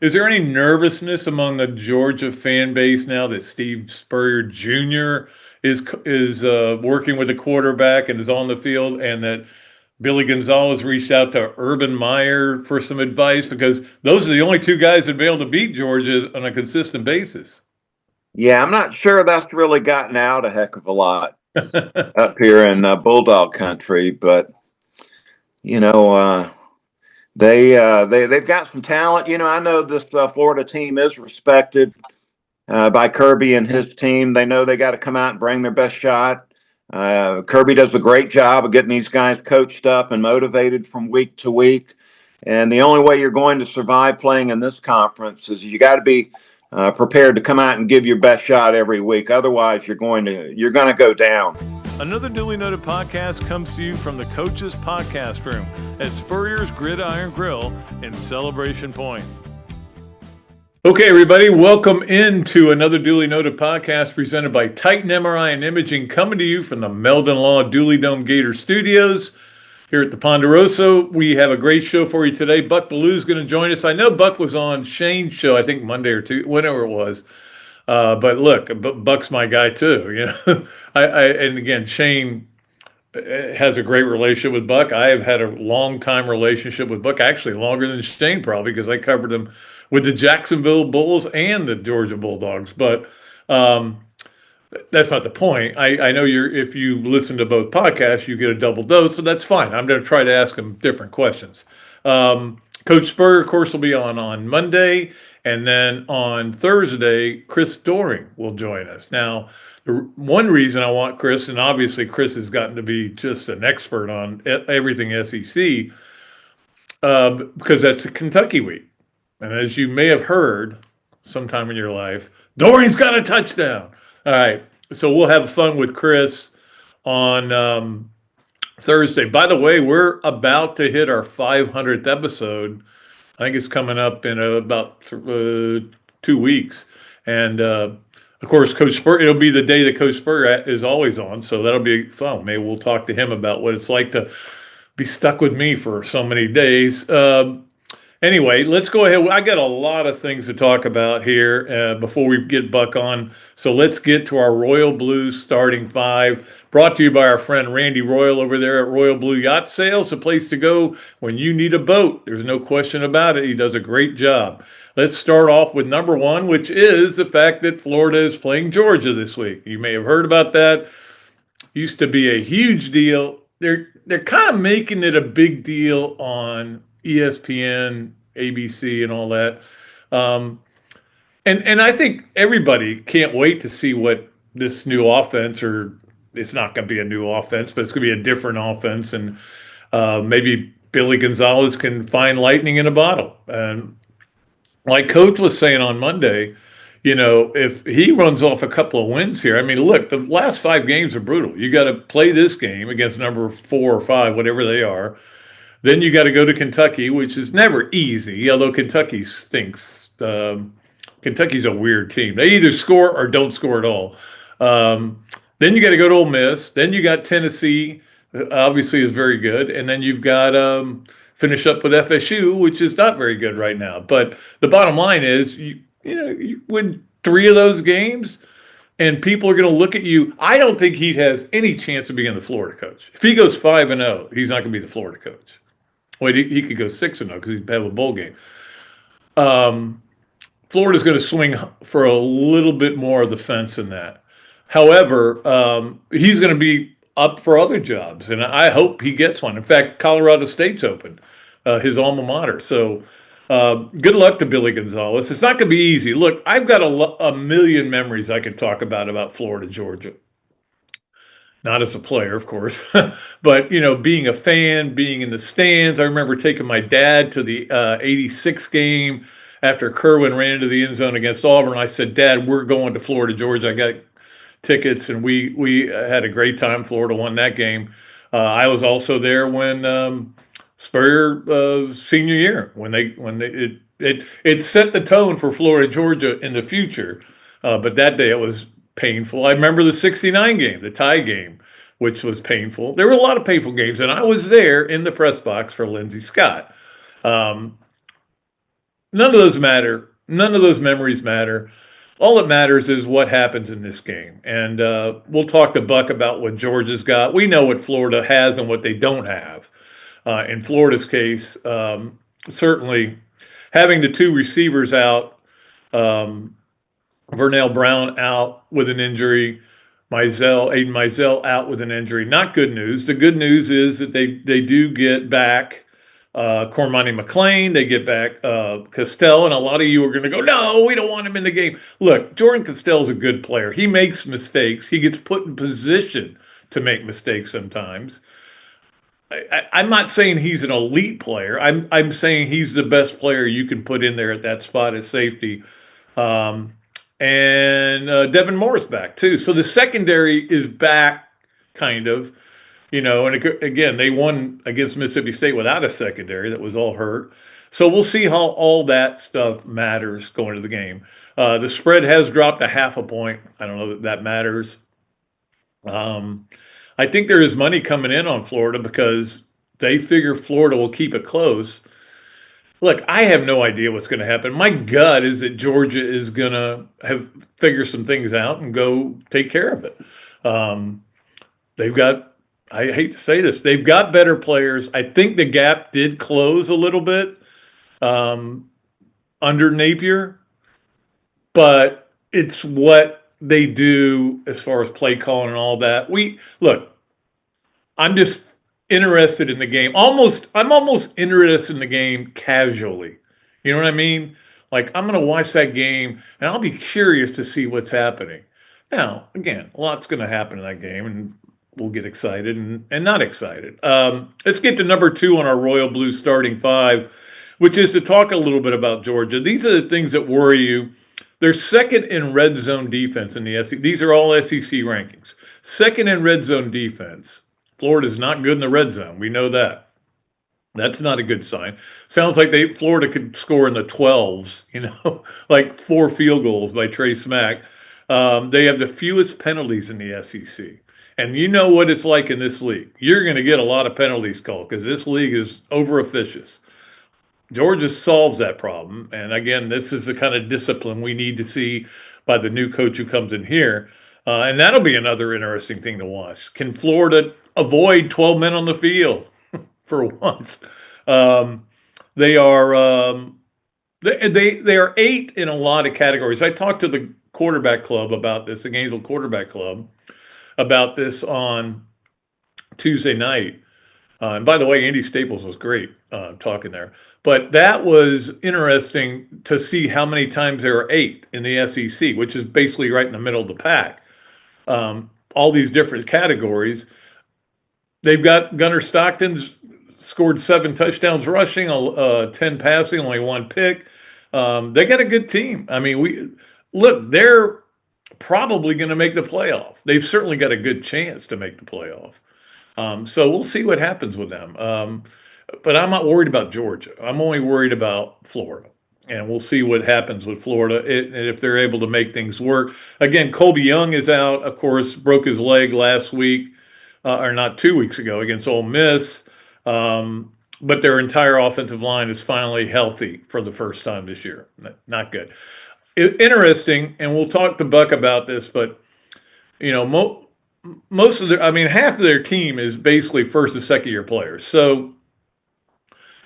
Is there any nervousness among the Georgia fan base now that Steve Spurrier Jr. is working with the quarterback and is on the field, and that Billy Gonzalez reached out to Urban Meyer for some advice, because those are the only two guys that be able to beat Georgia on a consistent basis? Yeah, I'm not sure that's really gotten out a heck of a lot up here in Bulldog country, but you know, they've got some talent. I know this Florida team is respected by Kirby and his team. They know they got to come out and bring their best shot. Kirby does a great job of getting these guys coached up and motivated from week to week. And the only way you're going to survive playing in this conference is you got to be prepared to come out and give your best shot every week. Otherwise, you're going to go down. Another Dooley Noted podcast comes to you from the Coach's Podcast Room at Spurrier's Gridiron Grill in Celebration Point. Okay, everybody, welcome into another Dooley Noted podcast presented by Titan MRI and Imaging, coming to you from the Meldon Law Dooley Dome Gator Studios here at the Ponderosa. We have a great show for you today. Buck Belue is going to join us. I know Buck was on Shane's show, I think Monday or two, whenever it was. But look, Buck's my guy too. And again, Shane has a great relationship with Buck. I have had a long time relationship with Buck, actually longer than Shane probably, because I covered him with the Jacksonville Bulls and the Georgia Bulldogs. But that's not the point. I know if you listen to both podcasts, you get a double dose, but that's fine. I'm going to try to ask him different questions. Coach Spurrier, of course, will be on Monday. And then on Thursday, Chris Doering will join us. Now, one reason I want Chris, and obviously Chris has gotten to be just an expert on everything SEC, because that's a Kentucky week. And as you may have heard sometime in your life, Doering's got a touchdown. All right, so we'll have fun with Chris on Thursday. By the way, we're about to hit our 500th episode. I think it's coming up in about 2 weeks. And, of course, Coach Spurrier, it'll be the day that Coach Spurrier is always on, so that'll be fun. Maybe we'll talk to him about what it's like to be stuck with me for so many days. Anyway, let's go ahead. I got a lot of things to talk about here before we get Buck on. So let's get to our Royal Blue starting five, brought to you by our friend Randy Royal over there at Royal Blue Yacht Sales, a place to go when you need a boat. There's no question about it. He does a great job. Let's start off with number one, which is the fact that Florida is playing Georgia this week. You may have heard about that. Used to be a huge deal. They're kind of making it a big deal on ESPN, ABC, and all that. And I think everybody can't wait to see what this new offense, or it's not going to be a new offense, but it's going to be a different offense. And maybe Billy Gonzalez can find lightning in a bottle. And like Coach was saying on Monday, if he runs off a couple of wins here, I mean, look, the last 5 games are brutal. You got to play this game against number 4 or 5, whatever they are. Then you got to go to Kentucky, which is never easy, although Kentucky stinks. Kentucky's a weird team. They either score or don't score at all. Then you got to go to Ole Miss. Then you got Tennessee, obviously is very good. And then you've got finish up with FSU, which is not very good right now. But the bottom line is, you win 3 of those games, and people are going to look at you. I don't think he has any chance of being the Florida coach. If he goes 5-0, he's not going to be the Florida coach. Well, he could go 6-0 because he'd have a bowl game. Florida's going to swing for a little bit more of the fence than that. However, he's going to be up for other jobs, and I hope he gets one. In fact, Colorado State's open, his alma mater. So good luck to Billy Gonzalez. It's not going to be easy. Look, I've got a million memories I could talk about Florida, Georgia. Not as a player, of course, but, being a fan, being in the stands. I remember taking my dad to the 86 game after Kerwin ran into the end zone against Auburn. I said, Dad, we're going to Florida, Georgia. I got tickets, and we had a great time. Florida won that game. I was also there when Spurrier senior year, when it set the tone for Florida, Georgia in the future. But that day it was painful. I remember the 69 game, the tie game, which was painful. There were a lot of painful games, and I was there in the press box for Lindsey Scott. None of those matter. None of those memories matter. All that matters is what happens in this game. And we'll talk to Buck about what Georgia's got. We know what Florida has and what they don't have. In Florida's case, certainly having the two receivers out, Vernell Brown out with an injury, Aiden Mizell out with an injury. Not good news. The good news is that they do get back Cormani McClain. They get back Castell, and a lot of you are going to go, no, we don't want him in the game. Look, Jordan Castell's a good player. He makes mistakes. He gets put in position to make mistakes sometimes. I'm not saying he's an elite player. I'm saying he's the best player you can put in there at that spot as safety. And Devin Moore's back too. So the secondary is back, kind of. And again, they won against Mississippi State without a secondary that was all hurt. So we'll see how all that stuff matters going to the game. The spread has dropped a half a point. I don't know that matters. I think there is money coming in on Florida because they figure Florida will keep it close. Look, I have no idea what's going to happen. My gut is that Georgia is going to figure some things out and go take care of it. They've got, I hate to say this, they've got better players. I think the gap did close a little bit under Napier, but it's what they do as far as play calling and all that. I'm just interested in the game. I'm almost interested in the game casually. You know what I mean? Like, I'm going to watch that game and I'll be curious to see what's happening. Now, again, a lot's going to happen in that game and we'll get excited and not excited. Let's get to number 2 on our Royal Blue starting 5, which is to talk a little bit about Georgia. These are the things that worry you. They're second in red zone defense in the SEC. These are all SEC rankings. Second in red zone defense. Florida's not good in the red zone. We know that. That's not a good sign. Sounds like Florida could score in the 12s, like 4 field goals by Trey Smack. They have the fewest penalties in the SEC. And you know what it's like in this league. You're going to get a lot of penalties called because this league is over officious. Georgia solves that problem. And again, this is the kind of discipline we need to see by the new coach who comes in here. And that'll be another interesting thing to watch. Can Florida avoid 12 men on the field for once? They are they are 8 in a lot of categories. I talked to the quarterback club about this, the Gainesville Quarterback Club, about this on Tuesday night. And by the way, Andy Staples was great talking there. But that was interesting to see how many times there are 8 in the SEC, which is basically right in the middle of the pack. All these different categories. They've got Gunnar Stockton's scored 7 touchdowns rushing, 10 passing, only 1 pick. They got a good team. I mean, they're probably going to make the playoff. They've certainly got a good chance to make the playoff. So we'll see what happens with them. But I'm not worried about Georgia. I'm only worried about Florida. And we'll see what happens with Florida and if they're able to make things work. Again, Colby Young is out, of course, broke his leg last week, or not 2 weeks ago against Ole Miss. But their entire offensive line is finally healthy for the first time this year. Not good. Interesting, and we'll talk to Buck about this, but, most of half of their team is basically first and second year players. So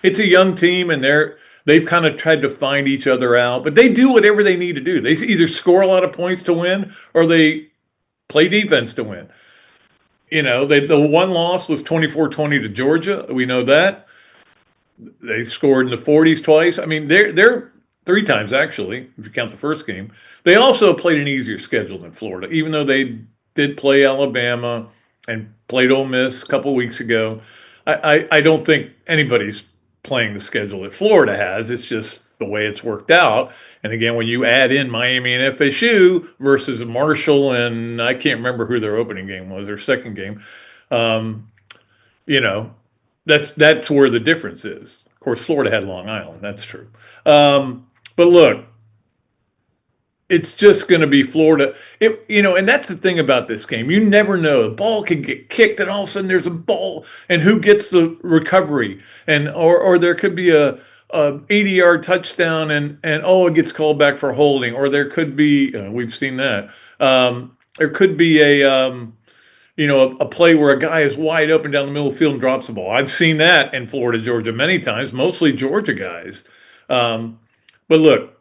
it's a young team, and they've kind of tried to find each other out, but they do whatever they need to do. They either score a lot of points to win or they play defense to win. The one loss was 24-20 to Georgia. We know that. They scored in the 40s twice. They're 3 times, actually, if you count the first game. They also played an easier schedule than Florida, even though they did play Alabama and played Ole Miss a couple weeks ago. I don't think anybody's playing the schedule that Florida has. It's just the way it's worked out. And again, when you add in Miami and FSU versus Marshall, and I can't remember who their opening game was, their second game, that's where the difference is. Of course, Florida had Long Island. That's true. But look, it's just going to be Florida. And that's the thing about this game. You never know. The ball can get kicked, and all of a sudden there's a ball, and who gets the recovery, or there could be a 80-yard touchdown and oh, it gets called back for holding, or there could be we've seen that. There could be a play where a guy is wide open down the middle of the field and drops the ball. I've seen that in Florida, Georgia many times, mostly Georgia guys. But look,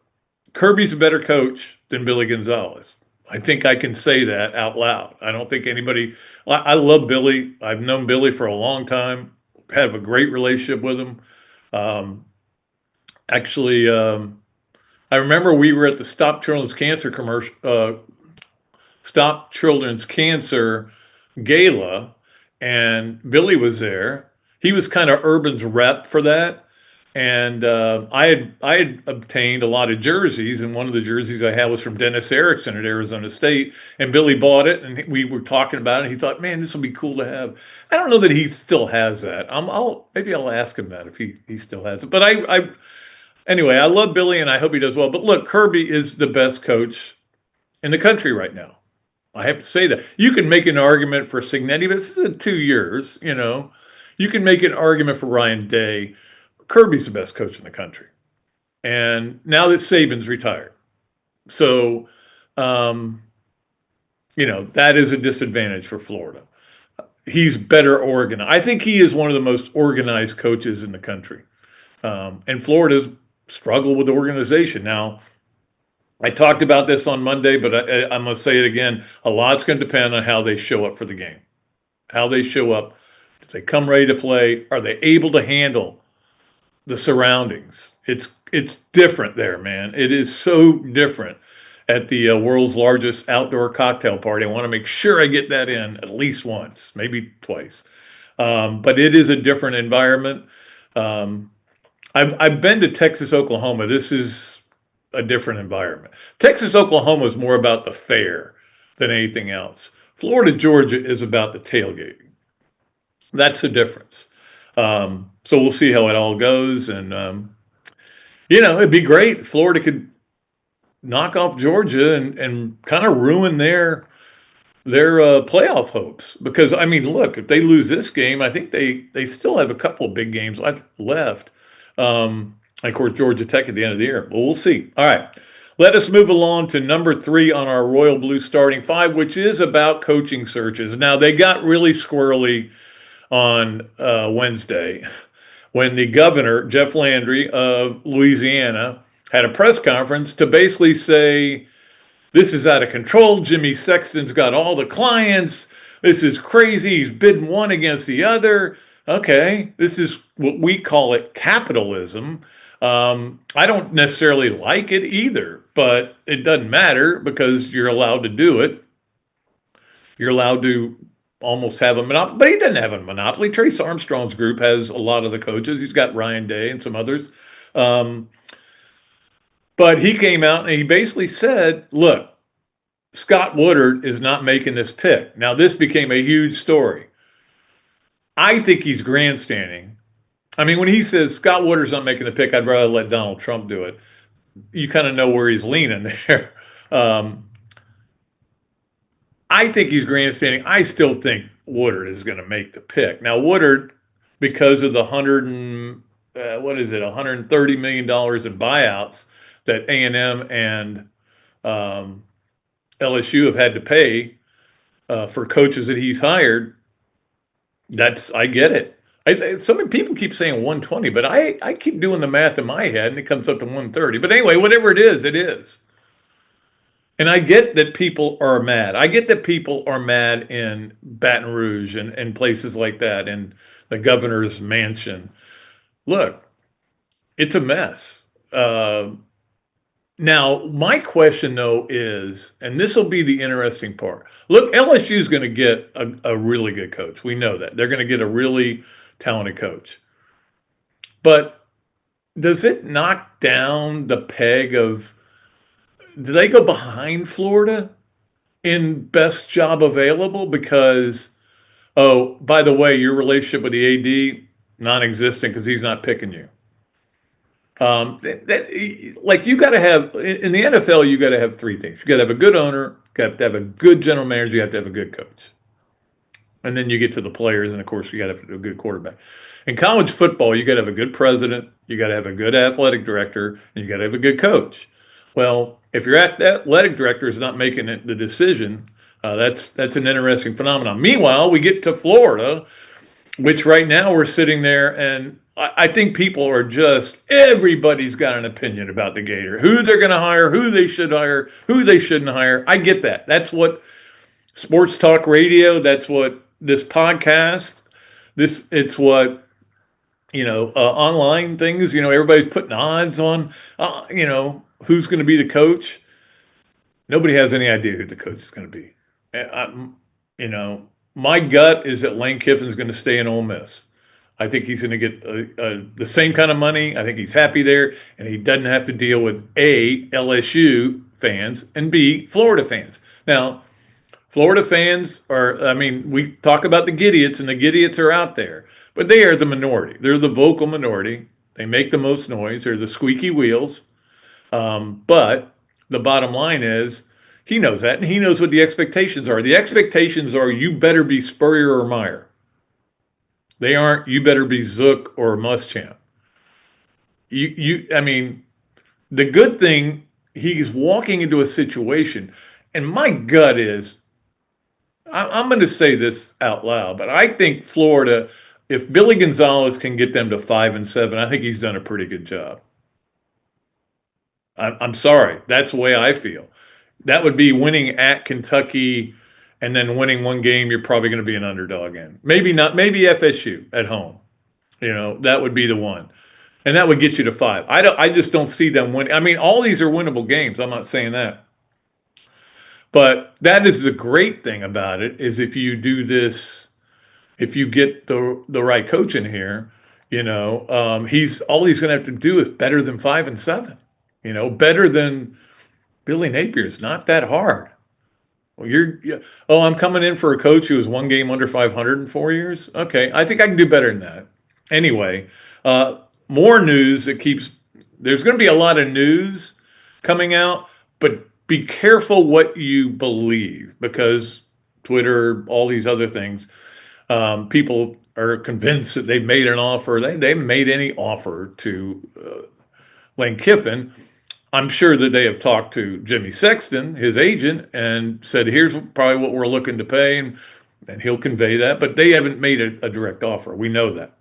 Kirby's a better coach than Billy Gonzalez. I think I can say that out loud. I don't think anybody. I love Billy. I've known Billy for a long time. Have a great relationship with him. Actually, I remember we were at the Stop Children's Cancer Stop Children's Cancer Gala, and Billy was there. He was kind of Urban's rep for that, and I had obtained a lot of jerseys, and one of the jerseys I had was from Dennis Erickson at Arizona State, and Billy bought it, and we were talking about it. And he thought, man, this will be cool to have. I don't know that he still has that. Maybe I'll ask him that if he still has it. But anyway, I love Billy, and I hope he does well. But look, Kirby is the best coach in the country right now. I have to say that. You can make an argument for Cignetti, but this is 2 years, You can make an argument for Ryan Day. Kirby's the best coach in the country. And now that Saban's retired. So, that is a disadvantage for Florida. He's better organized. I think he is one of the most organized coaches in the country. And Florida's struggled with organization. Now, I talked about this on Monday, but I'm going to say it again. A lot's going to depend on how they show up for the game. How they show up. Do they come ready to play? Are they able to handle the surroundings? It's different there, man. It is so different at the world's largest outdoor cocktail party. I want to make sure I get that in at least once, maybe twice. But it is a different environment. I've been to Texas, Oklahoma. This is a different environment. Texas, Oklahoma is more about the fair than anything else. Florida, Georgia is about the tailgating. That's the difference. So we'll see how it all goes. And, it'd be great. Florida could knock off Georgia and kind of ruin their playoff hopes. Because, look, if they lose this game, I think they still have a couple of big games left. And of course, Georgia Tech at the end of the year. But we'll see. All right. Let us move along to number 3 on our Royal Blue starting 5, which is about coaching searches. Now, they got really squirrely on Wednesday when the governor, Jeff Landry of Louisiana, had a press conference to basically say, this is out of control. Jimmy Sexton's got all the clients. This is crazy. He's bidding one against the other. Okay, this is what we call it capitalism. I don't necessarily like it either, but it doesn't matter because you're allowed to do it. You're allowed to almost have a monopoly, but he doesn't have a monopoly. Trace Armstrong's group has a lot of the coaches. He's got Ryan Day and some others. But he came out and he basically said, look, Scott Woodard is not making this pick. Now, this became a huge story. I think he's grandstanding. When he says Scott Woodard's not making the pick, I'd rather let Donald Trump do it. You kind of know where he's leaning there. I think he's grandstanding. I still think Woodard is going to make the pick. Now, Woodard, because of the $130 million in buyouts that A&M and LSU have had to pay for coaches that he's hired, I get it. Some people keep saying 120, but I keep doing the math in my head, and it comes up to 130. But anyway, whatever it is, it is. And I get that people are mad. I get that people are mad in Baton Rouge and places like that, in the governor's mansion. Look, it's a mess. Now, my question, though, is, and this will be the interesting part. Look, LSU is going to get a really good coach. We know that. They're going to get a really talented coach. But does it knock down the peg of, do they go behind Florida in best job available? Because, oh, by the way, your relationship with the AD, non-existent because he's not picking you. You got to have, in the NFL, you got to have 3 things. You got to have a good owner, you got to have a good general manager, you have to have a good coach. And then you get to the players, and of course, you got to have a good quarterback. In college football, you got to have a good president, you got to have a good athletic director, and you got to have a good coach. Well, if your athletic director is not making the decision, that's an interesting phenomenon. Meanwhile, we get to Florida, which right now we're sitting there, and I think people are just everybody's got an opinion about the Gator, who they're going to hire, who they should hire, who they shouldn't hire. I get that. That's what sports talk radio. That's what this podcast. It's what online things. Everybody's putting odds on. Who's going to be the coach. Nobody has any idea who the coach is going to be. You know, my gut is that Lane Kiffin's going to stay in Ole Miss. I think he's going to get the same kind of money. I think he's happy there, and he doesn't have to deal with A, LSU fans, and B, Florida fans. Now, Florida fans we talk about the Gidiots, and the Gidiots are out there, but they are the minority. They're the vocal minority. They make the most noise. They're the squeaky wheels. But the bottom line is, he knows that, and he knows what the expectations are. The expectations are you better be Spurrier or Meyer. They aren't you better be Zook or Muschamp. The good thing, he's walking into a situation, and my gut is, I'm going to say this out loud, but I think Florida, if Billy Gonzalez can get them to 5-7, I think he's done a pretty good job. I'm sorry. That's the way I feel. That would be winning at Kentucky and then winning one game you're probably going to be an underdog in. Maybe not. Maybe FSU at home. That would be the one. And that would get you to 5. I just don't see them winning. I mean, all these are winnable games. I'm not saying that. But that is the great thing about it, is if you do this, if you get the right coach in here, all he's going to have to do is better than 5-7. Better than Billy Napier is not that hard. Well, I'm coming in for a coach who was one game under 500 in 4 years. Okay, I think I can do better than that. Anyway, more news there's going to be a lot of news coming out, but be careful what you believe, because Twitter, all these other things, people are convinced that they've made an offer. They haven't made any offer to Lane Kiffin. I'm sure that they have talked to Jimmy Sexton, his agent, and said, here's probably what we're looking to pay, and he'll convey that. But they haven't made a direct offer. We know that.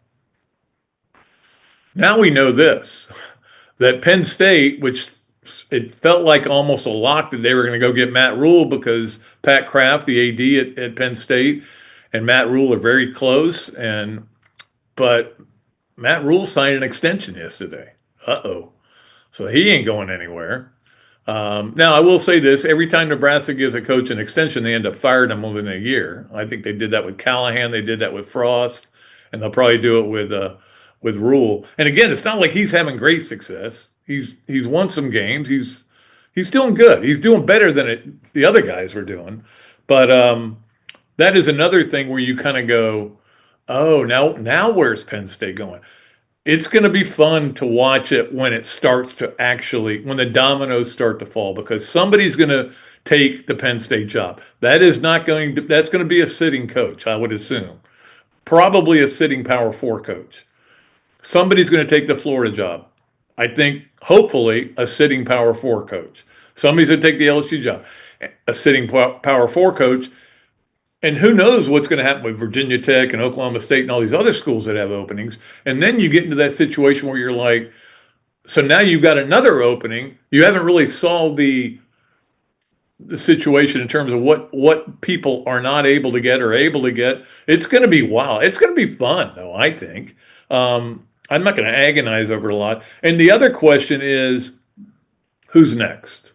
Now we know this, that Penn State, which it felt like almost a lock that they were going to go get Matt Rule, because Pat Kraft, the AD at Penn State, and Matt Rule are very close. But Matt Rule signed an extension yesterday. Uh-oh. So he ain't going anywhere. Now, I will say this. Every time Nebraska gives a coach an extension, they end up firing him within a year. I think they did that with Callahan. They did that with Frost. And they'll probably do it with Rule. And again, it's not like he's having great success. He's won some games. He's doing good. He's doing better than the other guys were doing. But that is another thing where you kind of go, oh, now where's Penn State going? It's going to be fun to watch it when it starts to when the dominoes start to fall, because somebody's going to take the Penn State job. That's going to be a sitting coach, I would assume. Probably a sitting Power 4 coach. Somebody's going to take the Florida job. I think, hopefully, a sitting Power 4 coach. Somebody's going to take the LSU job. A sitting Power 4 coach. And who knows what's going to happen with Virginia Tech and Oklahoma State and all these other schools that have openings. And then you get into that situation where you're like, so now you've got another opening. You haven't really solved the situation in terms of what people are not able to get or able to get. It's going to be wild. It's going to be fun, though, I think. I'm not going to agonize over it a lot. And the other question is, who's next?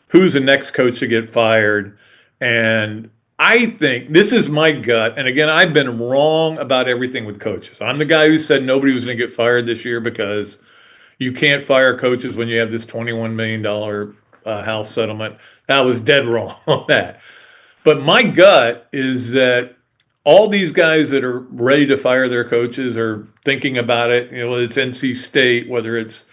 Who's the next coach to get fired? And I think this is my gut. And again, I've been wrong about everything with coaches. I'm the guy who said nobody was going to get fired this year because you can't fire coaches when you have this $21 million house settlement. I was dead wrong on that. But my gut is that all these guys that are ready to fire their coaches are thinking about it. Whether it's NC State, whether it's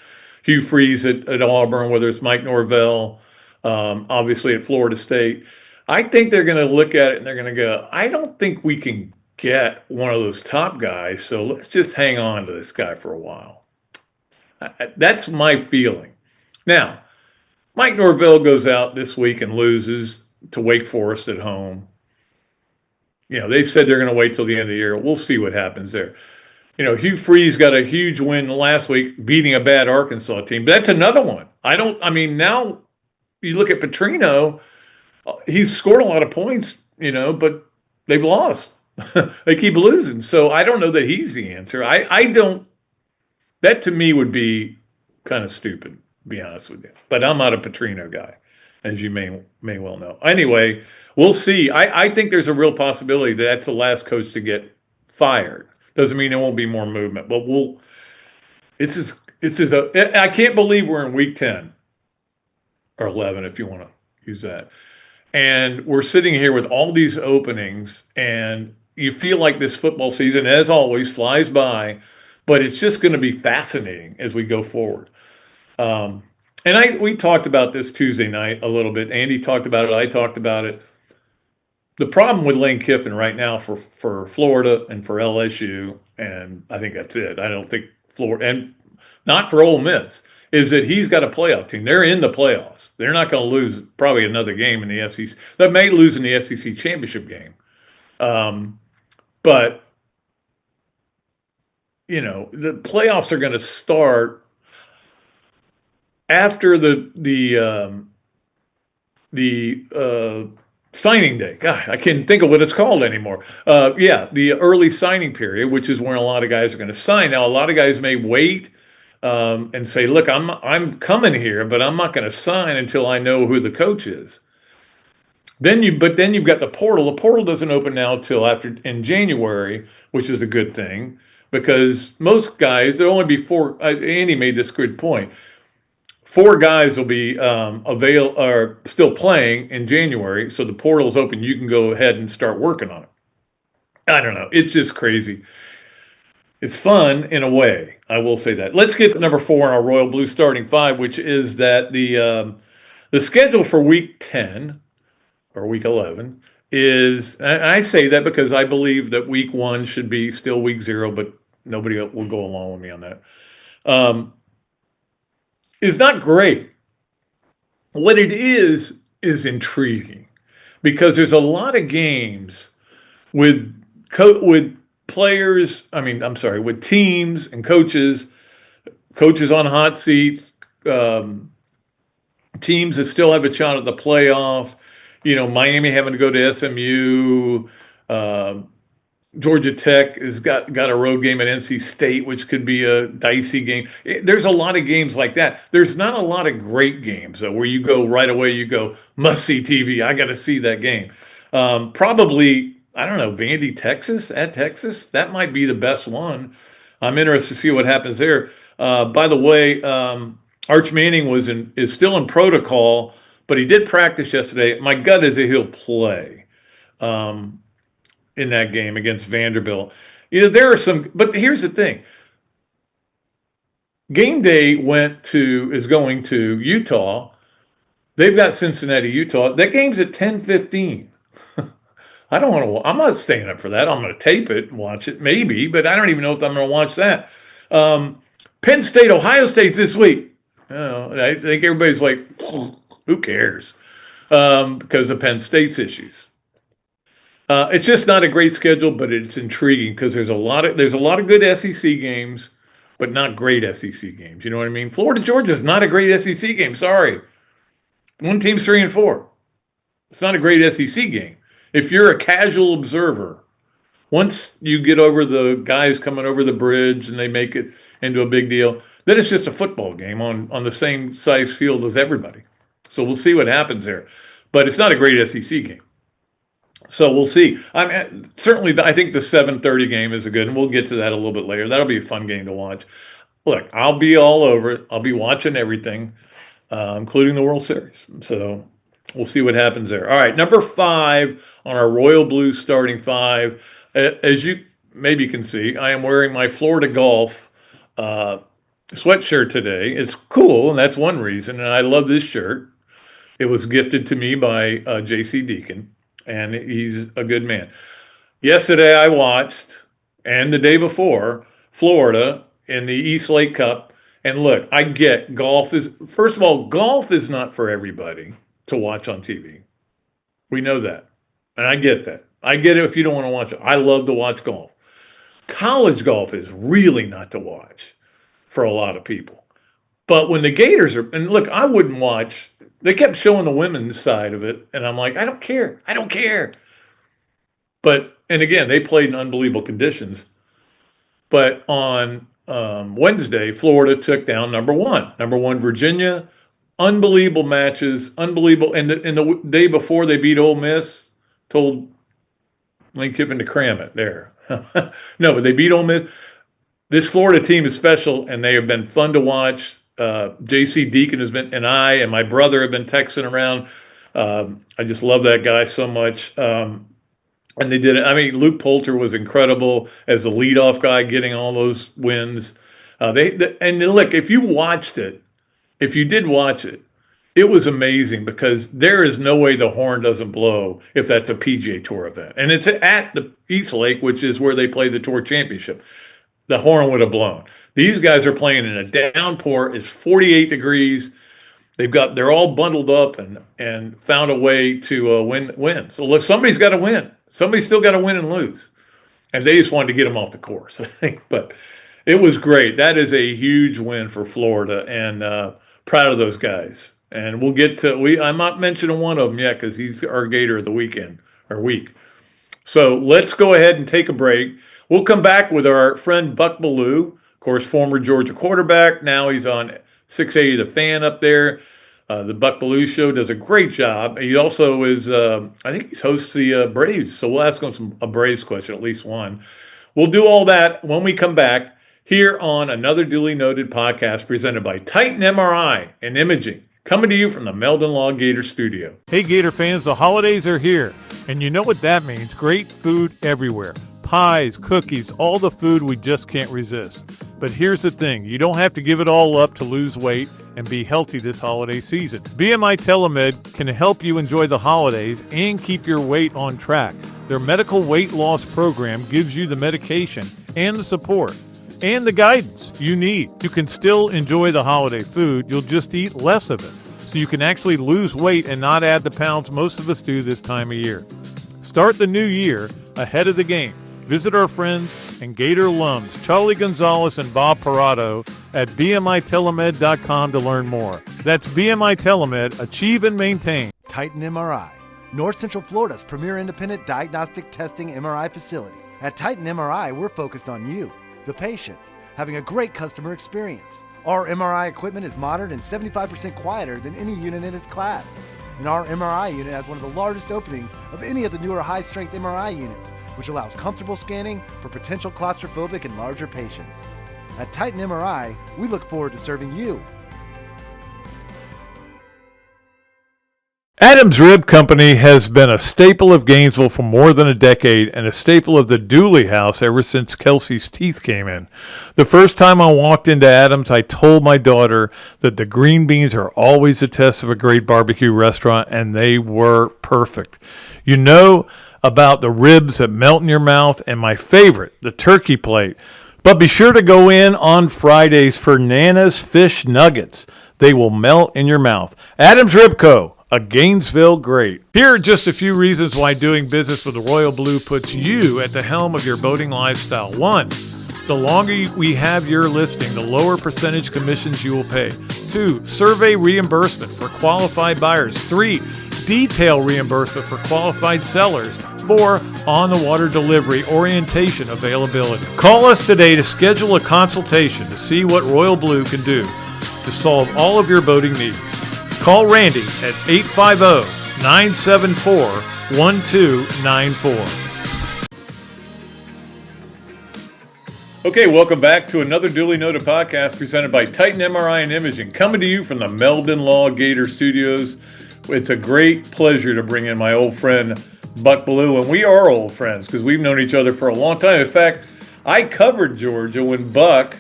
Hugh Freeze at Auburn, whether it's Mike Norvell, obviously at Florida State. I think they're going to look at it and they're going to go, I don't think we can get one of those top guys, so let's just hang on to this guy for a while. That's my feeling. Now, Mike Norvell goes out this week and loses to Wake Forest at home. They've said they're going to wait till the end of the year. We'll see what happens there. Hugh Freeze got a huge win last week, beating a bad Arkansas team. But that's another one. Now you look at Petrino, he's scored a lot of points, but they've lost. They keep losing. So I don't know that he's the answer. That to me would be kind of stupid, to be honest with you. But I'm not a Petrino guy, as you may well know. Anyway, we'll see. I think there's a real possibility that that's the last coach to get fired. Doesn't mean there won't be more movement, but I can't believe we're in week 10 or 11, if you want to use that. And we're sitting here with all these openings, and you feel like this football season, as always, flies by, but it's just going to be fascinating as we go forward. We talked about this Tuesday night a little bit. Andy talked about it. I talked about it. The problem with Lane Kiffin right now for Florida and for LSU, and I think that's it. I don't think Florida, and not for Ole Miss, is that he's got a playoff team. They're in the playoffs. They're not going to lose probably another game in the SEC. They may lose in the SEC championship game. But, the playoffs are going to start after the signing day. God, I can't think of what it's called anymore. The early signing period, which is when a lot of guys are going to sign. Now, a lot of guys may wait and say, "Look, I'm coming here, but I'm not going to sign until I know who the coach is." Then you've got the portal. The portal doesn't open now till in January, which is a good thing because most guys, there'll only be 4. Andy made this good point. 4 guys will be still playing in January, so the portal's open. You can go ahead and start working on it. I don't know. It's just crazy. It's fun in a way. I will say that. Let's get to number 4 in our Royal Blue starting 5, which is that the schedule for Week 10 or Week 11 is. And I say that because I believe that Week 1 should be still Week 0, but nobody will go along with me on that. Is not great. What it is intriguing because there's a lot of games with players. With teams and coaches on hot seats, teams that still have a shot at the playoff. Miami having to go to SMU. Georgia Tech has got a road game at NC State, which could be a dicey game. There's a lot of games like that. There's not a lot of great games where you go right away, you go, must-see TV. I got to see that game. Probably, I don't know, Vandy, Texas, at Texas. That might be the best one. I'm interested to see what happens there. By the way, Arch Manning is still in protocol, but he did practice yesterday. My gut is that he'll play. In that game against Vanderbilt. There are some, but here's the thing. Game day is going to Utah. They've got Cincinnati, Utah. That game's at 10:15. I'm not staying up for that. I'm going to tape it and watch it, maybe, but I don't even know if I'm going to watch that. Penn State, Ohio State's this week. I think everybody's like, who cares? Because of Penn State's issues. It's just not a great schedule, but it's intriguing because there's a lot of good SEC games, but not great SEC games. You know what I mean? Florida, Georgia is not a great SEC game. Sorry, one team's 3-4. It's not a great SEC game. If you're a casual observer, once you get over the guys coming over the bridge and they make it into a big deal, then it's just a football game on the same size field as everybody. So we'll see what happens there, but it's not a great SEC game. So we'll see. Certainly, I think the 7:30 game is a good, and we'll get to that a little bit later. That'll be a fun game to watch. Look, I'll be all over it. I'll be watching everything, including the World Series. So we'll see what happens there. All right, number 5 on our Royal Blue starting 5. As you maybe can see, I am wearing my Florida Golf sweatshirt today. It's cool, and that's one reason, and I love this shirt. It was gifted to me by J.C. Deacon, and he's a good man. Yesterday I watched, and the day before, Florida in the East Lake Cup. And look, I get golf is, first of all, golf is not for everybody to watch on TV. We know that. And I get that. I get it if you don't want to watch it. I love to watch golf. College golf is really not to watch for a lot of people. But when the Gators are, and look, I wouldn't watch, they kept showing the women's side of it, and I'm like, I don't care. I don't care. But, and again, they played in unbelievable conditions. But on Wednesday, Florida took down number one Virginia. Unbelievable matches, unbelievable. And the day before they beat Ole Miss, told Lane Kiffin to cram it there. No, but they beat Ole Miss. This Florida team is special, and they have been fun to watch. J.C. Deacon has been, and I and my brother have been texting around. I just love that guy so much. And they did it. I mean, Luke Poulter was incredible as a leadoff guy, getting all those wins. And look, if you watched it, if you did watch it, it was amazing because there is no way the horn doesn't blow if that's a PGA Tour event. And it's at the East Lake, which is where they play the Tour Championship. The horn would have blown. These guys are playing in a downpour. It's 48 degrees. They're all bundled up and found a way to win. So look, somebody's got to win. Somebody's still got to win and lose. And they just wanted to get them off the course, I think. But it was great. That is a huge win for Florida, and proud of those guys. And we'll get to, I'm not mentioning one of them yet because he's our Gator of the week. So let's go ahead and take a break. We'll come back with our friend Buck Belue, of course, former Georgia quarterback. Now he's on 680 The Fan up there. The Buck Belue Show does a great job. He also is, I think he hosts the Braves. So we'll ask him a Braves question, at least one. We'll do all that when we come back here on another duly noted podcast presented by Titan MRI and Imaging, coming to you from the Meldon Law Gator Studio. Hey Gator fans, the holidays are here, and you know what that means. Great food everywhere. Pies, cookies, all the food we just can't resist. But here's the thing, you don't have to give it all up to lose weight and be healthy this holiday season. BMI TeleMed can help you enjoy the holidays and keep your weight on track. Their medical weight loss program gives you the medication and the support and the guidance you need. You can still enjoy the holiday food, you'll just eat less of it. So you can actually lose weight and not add the pounds most of us do this time of year. Start the new year ahead of the game. Visit our friends and Gator alums, Charlie Gonzalez and Bob Parado, at bmitelemed.com to learn more. That's BMI TeleMed, achieve and maintain. Titan MRI, North Central Florida's premier independent diagnostic testing MRI facility. At Titan MRI, we're focused on you, the patient, having a great customer experience. Our MRI equipment is modern and 75% quieter than any unit in its class. And our MRI unit has one of the largest openings of any of the newer high-strength MRI units, which allows comfortable scanning for potential claustrophobic and larger patients. At Titan MRI, we look forward to serving you. Adams Rib Company has been a staple of Gainesville for more than a decade and a staple of the Dooley house ever since Kelsey's teeth came in. The first time I walked into Adams, I told my daughter that the green beans are always a test of a great barbecue restaurant, and they were perfect. You know about the ribs that melt in your mouth, and my favorite, the turkey plate. But be sure to go in on Fridays for Nana's Fish Nuggets. They will melt in your mouth. Adams Rib Co., a Gainesville great. Here are just a few reasons why doing business with the Royal Blue puts you at the helm of your boating lifestyle. 1, the longer we have your listing, the lower percentage commissions you will pay. 2, survey reimbursement for qualified buyers. 3, detail reimbursement for qualified sellers. 4, on-the-water delivery orientation availability. Call us today to schedule a consultation to see what Royal Blue can do to solve all of your boating needs. Call Randy at 850-974-1294. Okay, welcome back to another duly noted podcast presented by Titan MRI and Imaging, coming to you from the Meldon Law Gator Studios. It's a great pleasure to bring in my old friend Buck Belue, and we are old friends because we've known each other for a long time. In fact, I covered Georgia when Buck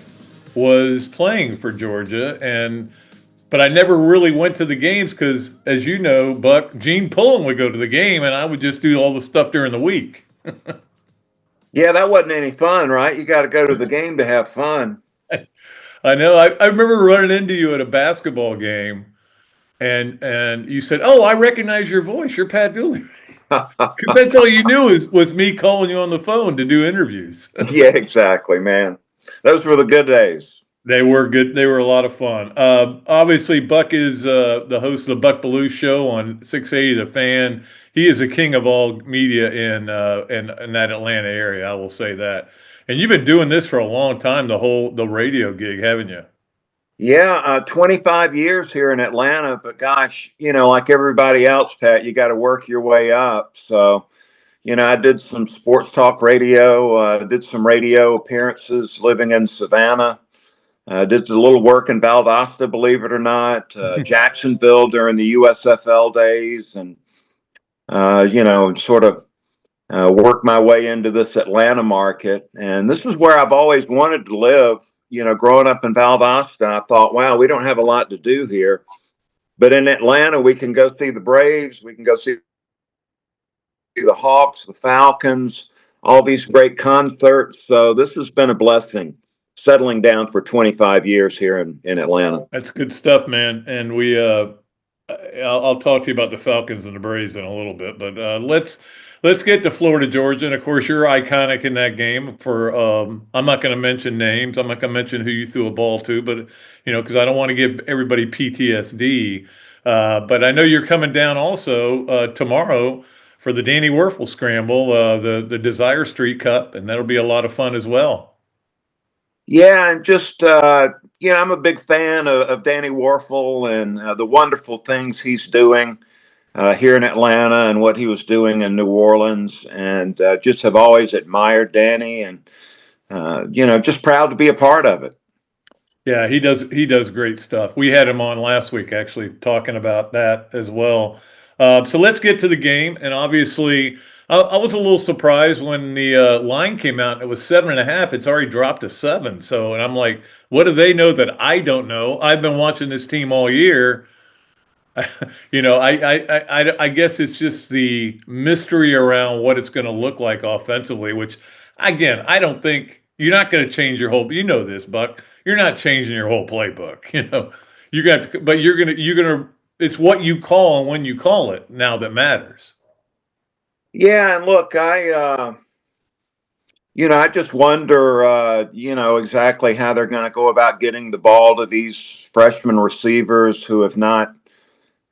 was playing for Georgia, and But I never really went to the games because, as you know, Buck, Gene Pullen would go to the game, and I would just do all the stuff during the week. Yeah, that wasn't any fun, right? You got to go to the game to have fun. I know. I remember running into you at a basketball game, and you said, "Oh, I recognize your voice. You're Pat Dooley." Because that's all you knew was me calling you on the phone to do interviews. Yeah, exactly, man. Those were the good days. They were good. They were a lot of fun. Obviously, Buck is the host of the Buck Belue show on 680 The Fan. He is the king of all media in that Atlanta area. I will say that. And you've been doing this for a long time, the radio gig, haven't you? Yeah, 25 years here in Atlanta, but gosh, like everybody else, Pat, you got to work your way up. So, I did some sports talk radio, did some radio appearances living in Savannah, did a little work in Valdosta, believe it or not, Jacksonville during the USFL days, and, sort of work my way into this Atlanta market. And this is where I've always wanted to live. Growing up in Valdosta, I thought, wow, we don't have a lot to do here. But in Atlanta, we can go see the Braves, we can go see the Hawks, the Falcons, all these great concerts. So this has been a blessing settling down for 25 years here in Atlanta. That's good stuff, man. And I'll talk to you about the Falcons and the Braves in a little bit, but let's get to Florida, Georgia, and of course you're iconic in that game. I'm not going to mention names. I'm not going to mention who you threw a ball to, but because I don't want to give everybody PTSD. But I know you're coming down also tomorrow for the Danny Werfel Scramble, the Desire Street Cup, and that'll be a lot of fun as well. Yeah, and just I'm a big fan of Danny Werfel and the wonderful things he's doing here in Atlanta and what he was doing in New Orleans, and just have always admired Danny, and just proud to be a part of it. Yeah, he does great stuff. We had him on last week actually talking about that as well. So let's get to the game, and obviously. I was a little surprised when the line came out and it was 7.5. It's already dropped to 7. So, and I'm like, what do they know that I don't know? I've been watching this team all year. I guess it's just the mystery around what it's going to look like offensively, which again, I don't think you're not going to change your whole, this, Buck, you're not changing your whole playbook, but you're going to, it's what you call and when you call it now that matters. Yeah, and look, I just wonder, exactly how they're going to go about getting the ball to these freshman receivers who have not,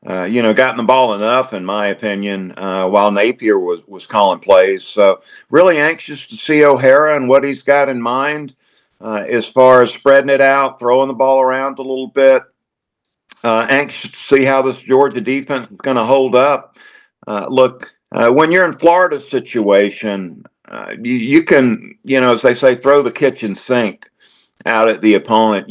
gotten the ball enough, in my opinion, while Napier was calling plays. So really anxious to see O'Hara and what he's got in mind as far as spreading it out, throwing the ball around a little bit. Anxious to see how this Georgia defense is going to hold up. Look. When you're in Florida's situation, you can, as they say, throw the kitchen sink out at the opponent,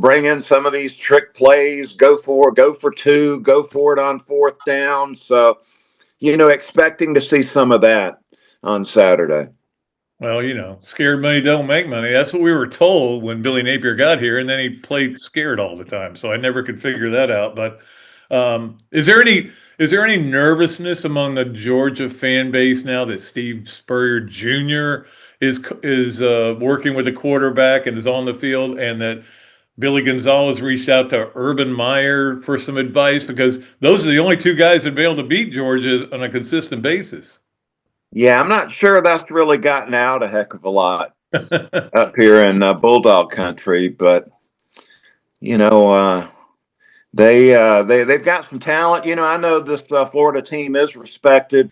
bring in some of these trick plays, go for 2, go for it on 4th down. So, expecting to see some of that on Saturday. Well, scared money don't make money. That's what we were told when Billy Napier got here, and then he played scared all the time. So I never could figure that out. But is there any nervousness among the Georgia fan base now that Steve Spurrier Jr. is working with the quarterback and is on the field, and that Billy Gonzalez reached out to Urban Meyer for some advice, because those are the only 2 guys that have been able to beat Georgia on a consistent basis? Yeah, I'm not sure that's really gotten out a heck of a lot up here in Bulldog country, but they've got some talent. I know this Florida team is respected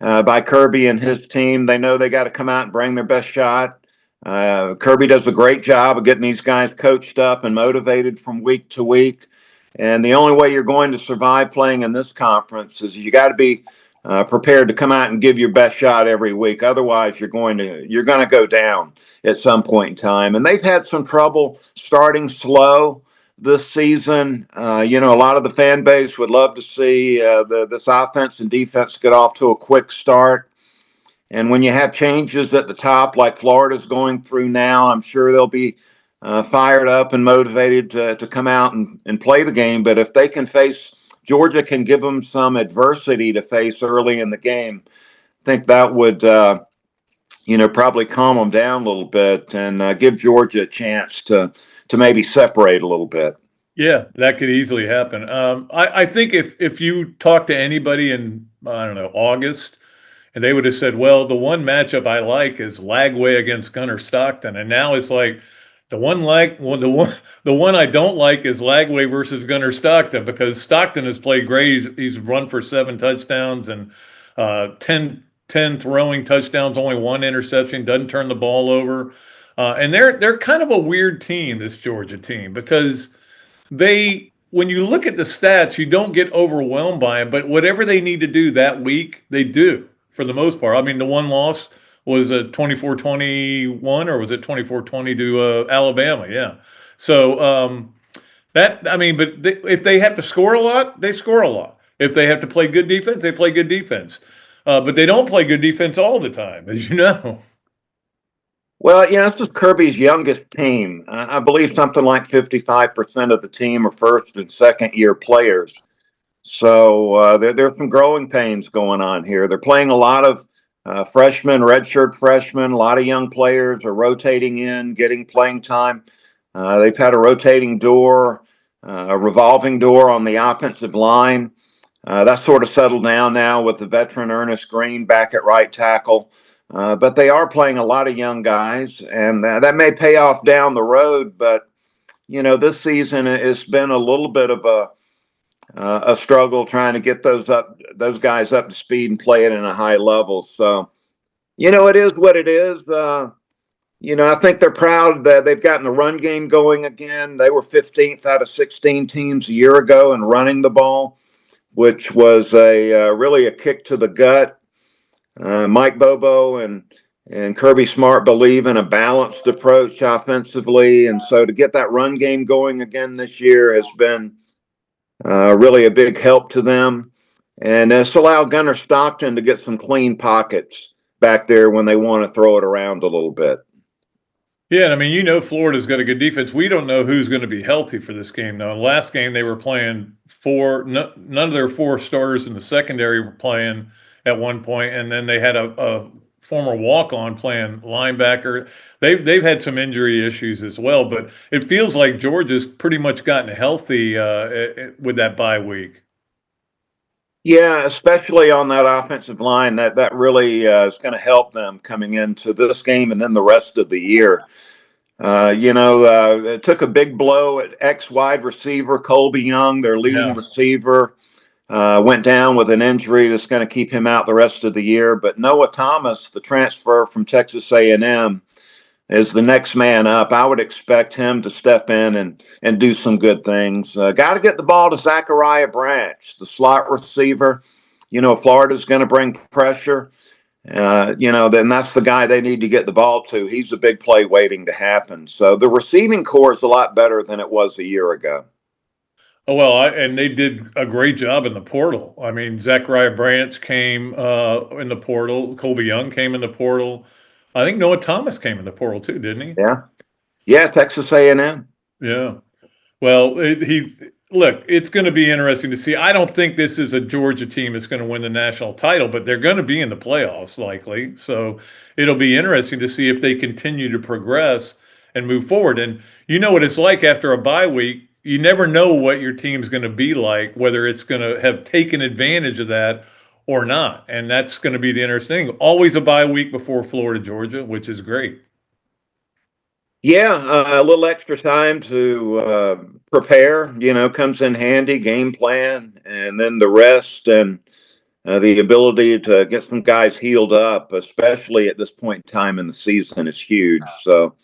by Kirby and his team. They know they got to come out and bring their best shot. Kirby does a great job of getting these guys coached up and motivated from week to week. And the only way you're going to survive playing in this conference is you got to be prepared to come out and give your best shot every week. Otherwise, you're going to go down at some point in time. And they've had some trouble starting slow this season. A lot of the fan base would love to see this offense and defense get off to a quick start. And when you have changes at the top like Florida's going through now, I'm sure there'll be fired up and motivated to come out and play the game. But if they can face Georgia, can give them some adversity to face early in the game, I think that would probably calm them down a little bit and give Georgia a chance to maybe separate a little bit. Yeah, that could easily happen. I think if you talk to anybody in, I don't know, August, and they would have said, well, the one matchup I like is Lagway against Gunnar Stockton. And now it's like the one I don't like is Lagway versus Gunnar Stockton, because Stockton has played great. He's run for 7 touchdowns and 10 throwing touchdowns, only 1 interception, doesn't turn the ball over. And they're kind of a weird team, this Georgia team, because when you look at the stats, you don't get overwhelmed by them, but whatever they need to do that week, they do for the most part. I mean, the one loss was a 24-21, or was it 24-20 to Alabama? Yeah. So but if they have to score a lot, they score a lot. If they have to play good defense, they play good defense. But they don't play good defense all the time, as you know. Well, this is Kirby's youngest team. I believe something like 55% of the team are first and second year players. So there's some growing pains going on here. They're playing a lot of freshmen, redshirt freshmen. A lot of young players are rotating in, getting playing time. They've had a rotating door, a revolving door on the offensive line. That's sort of settled down now with the veteran Ernest Green back at right tackle. But they are playing a lot of young guys, and that may pay off down the road. But, this season it's been a little bit of a struggle trying to get those guys up to speed and play it in a high level. So, it is what it is. I think they're proud that they've gotten the run game going again. They were 15th out of 16 teams a year ago in running the ball, which was really a kick to the gut. Mike Bobo and Kirby Smart believe in a balanced approach offensively, and so to get that run game going again this year has been really a big help to them, and it's allowed Gunnar Stockton to get some clean pockets back there when they want to throw it around a little bit. Yeah, I mean, Florida's got a good defense. We don't know who's going to be healthy for this game, though. Last game, they were playing none of their 4 starters in the secondary were playing at one point, and then they had a former walk-on playing linebacker. They've had some injury issues as well, but it feels like Georgia's pretty much gotten healthy with that bye week. Yeah, especially on that offensive line, that really is going to help them coming into this game and then the rest of the year. It took a big blow at ex-wide receiver Colby Young, their leading receiver. Went down with an injury that's going to keep him out the rest of the year. But Noah Thomas, the transfer from Texas A&M, is the next man up. I would expect him to step in and do some good things. Got to get the ball to Zachariah Branch, the slot receiver. Florida's going to bring pressure. Then that's the guy they need to get the ball to. He's a big play waiting to happen. So the receiving core is a lot better than it was a year ago. Oh, well, and they did a great job in the portal. I mean, Zachariah Branch came in the portal. Colby Young came in the portal. I think Noah Thomas came in the portal too, didn't he? Yeah, Texas A&M. Yeah. Well, it's going to be interesting to see. I don't think this is a Georgia team that's going to win the national title, but they're going to be in the playoffs likely. So it'll be interesting to see if they continue to progress and move forward. And you know what it's like after a bye week. You never know what your team's going to be like, whether it's going to have taken advantage of that or not. And that's going to be the interesting thing. Always a bye week before Florida, Georgia, which is great. Yeah, a little extra time to prepare, comes in handy, game plan, and then the rest and the ability to get some guys healed up, especially at this point in time in the season, is huge. So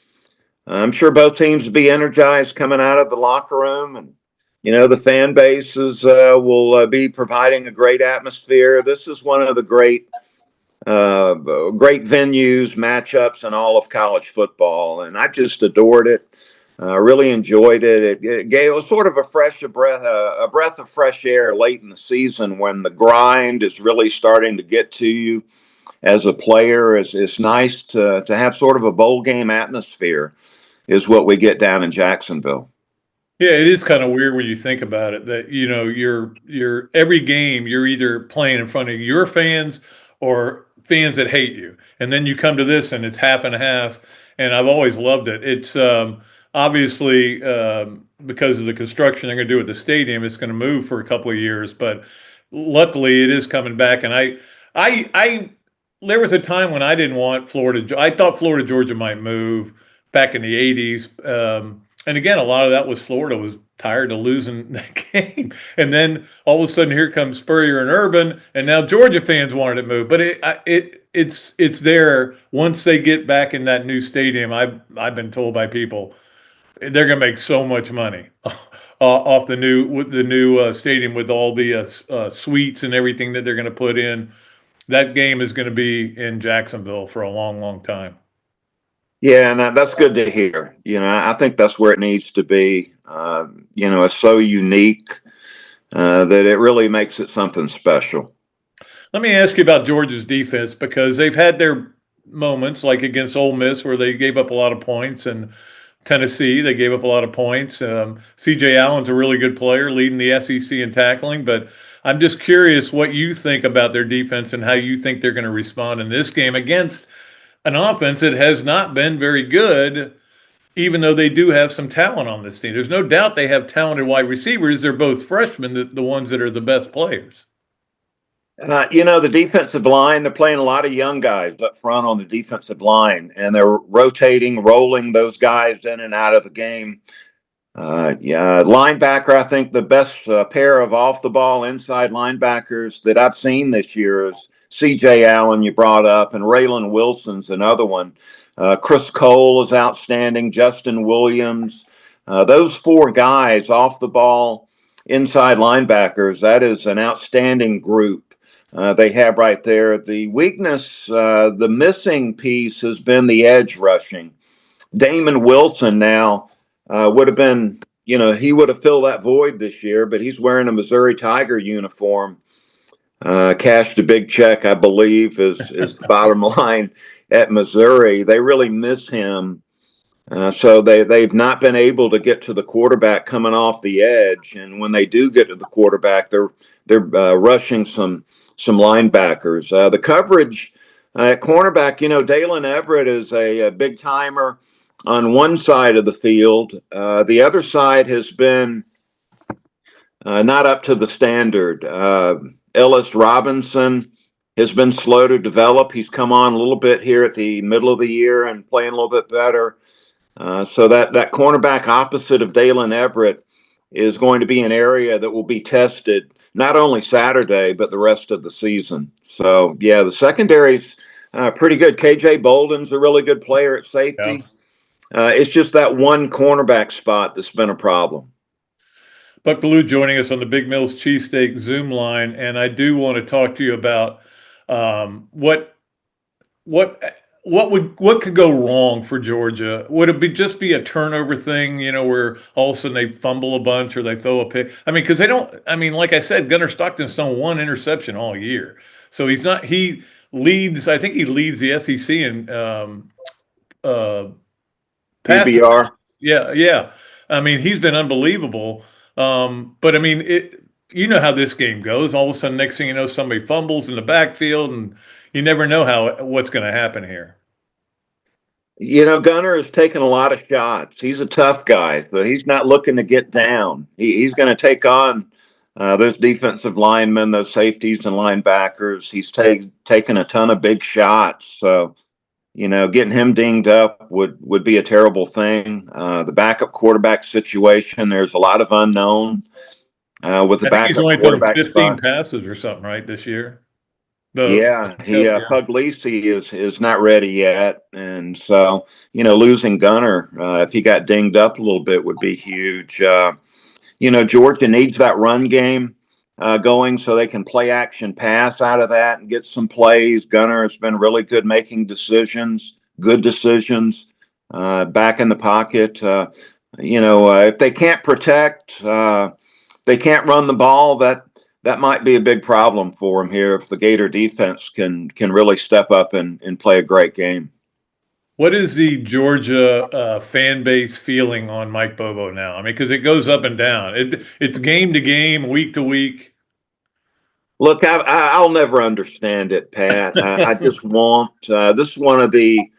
I'm sure both teams will be energized coming out of the locker room, and the fan bases will be providing a great atmosphere. This is one of the great venues, matchups in all of college football, and I just adored it. Really enjoyed it. It gave sort of a breath of fresh air late in the season when the grind is really starting to get to you as a player. It's nice to have sort of a bowl game atmosphere. is what we get down in Jacksonville. Yeah, it is kind of weird when you think about it that, you're every game you're either playing in front of your fans or fans that hate you. And then you come to this and it's half and half. And I've always loved it. It's obviously because of the construction they're going to do at the stadium, it's going to move for a couple of years. But luckily, it is coming back. And I, there was a time when I didn't want Florida. I thought Florida Georgia might move back in the '80s. And again, a lot of that was Florida was tired of losing that game. And then all of a sudden, here comes Spurrier and Urban, and now Georgia fans wanted it moved. But it's there once they get back in that new stadium. I've been told by people they're going to make so much money off the new stadium with all the suites and everything that they're going to put in. That game is going to be in Jacksonville for a long, long time. Yeah, and that's good to hear. I think that's where it needs to be. It's so unique that it really makes it something special. Let me ask you about Georgia's defense, because they've had their moments, like against Ole Miss, where they gave up a lot of points, and Tennessee, they gave up a lot of points. C.J. Allen's a really good player, leading the SEC in tackling, but I'm just curious what you think about their defense and how you think they're going to respond in this game against an offense that has not been very good, even though they do have some talent on this team. There's no doubt they have talented wide receivers. They're both freshmen, the ones that are the best players. The defensive line, they're playing a lot of young guys up front on the defensive line, and they're rotating, rolling those guys in and out of the game. Linebacker, I think the best pair of off-the-ball inside linebackers that I've seen this year is C.J. Allen, you brought up, and Raylan Wilson's another one. Chris Cole is outstanding, Justin Williams. Those four guys off the ball, inside linebackers, that is an outstanding group they have right there. The weakness, the missing piece has been the edge rushing. Damon Wilson now would have been, he would have filled that void this year, but he's wearing a Missouri Tiger uniform. Cashed a big check, I believe, is the bottom line at Missouri. They really miss him. So they've not been able to get to the quarterback coming off the edge. And when they do get to the quarterback, they're rushing some linebackers. The coverage at cornerback, Dalen Everett is a big timer on one side of the field. The other side has been not up to the standard. Ellis Robinson has been slow to develop. He's come on a little bit here at the middle of the year and playing a little bit better. So that cornerback opposite of Dalen Everett is going to be an area that will be tested not only Saturday, but the rest of the season. So, yeah, the secondary's pretty good. KJ Bolden's a really good player at safety. Yeah. It's just that one cornerback spot that's been a problem. Buck Belue joining us on the Big Mills Cheesesteak Zoom line, and I do want to talk to you about what could go wrong for Georgia. Would it just be a turnover thing, where all of a sudden they fumble a bunch or they throw a pick? I mean, because they don't. I mean, like I said, Gunnar Stockton's thrown one interception all year, so he's not. He leads. I think he leads the SEC in PBR. Yeah. I mean, he's been unbelievable. But I mean, how this game goes. All of a sudden, next thing you know, somebody fumbles in the backfield, and you never know what's going to happen here. Gunnar has taken a lot of shots. He's a tough guy, so he's not looking to get down. He's going to take on those defensive linemen, those safeties and linebackers. He's taken a ton of big shots. So, getting him dinged up would be a terrible thing. The backup quarterback situation, there's a lot of unknown with the backup quarterback. 15 passes or something, right, this year? Puglisi is not ready yet, and so losing Gunnar if he got dinged up a little bit would be huge. Georgia needs that run game going so they can play action pass out of that and get some plays. Gunnar has been really good making good decisions back in the pocket. If they can't protect, they can't run the ball. That might be a big problem for him here if the Gator defense can really step up and play a great game. What is the Georgia fan base feeling on Mike Bobo now? I mean, because it goes up and down. It's game to game, week to week. Look, I'll never understand it, Pat. I just want this is one of the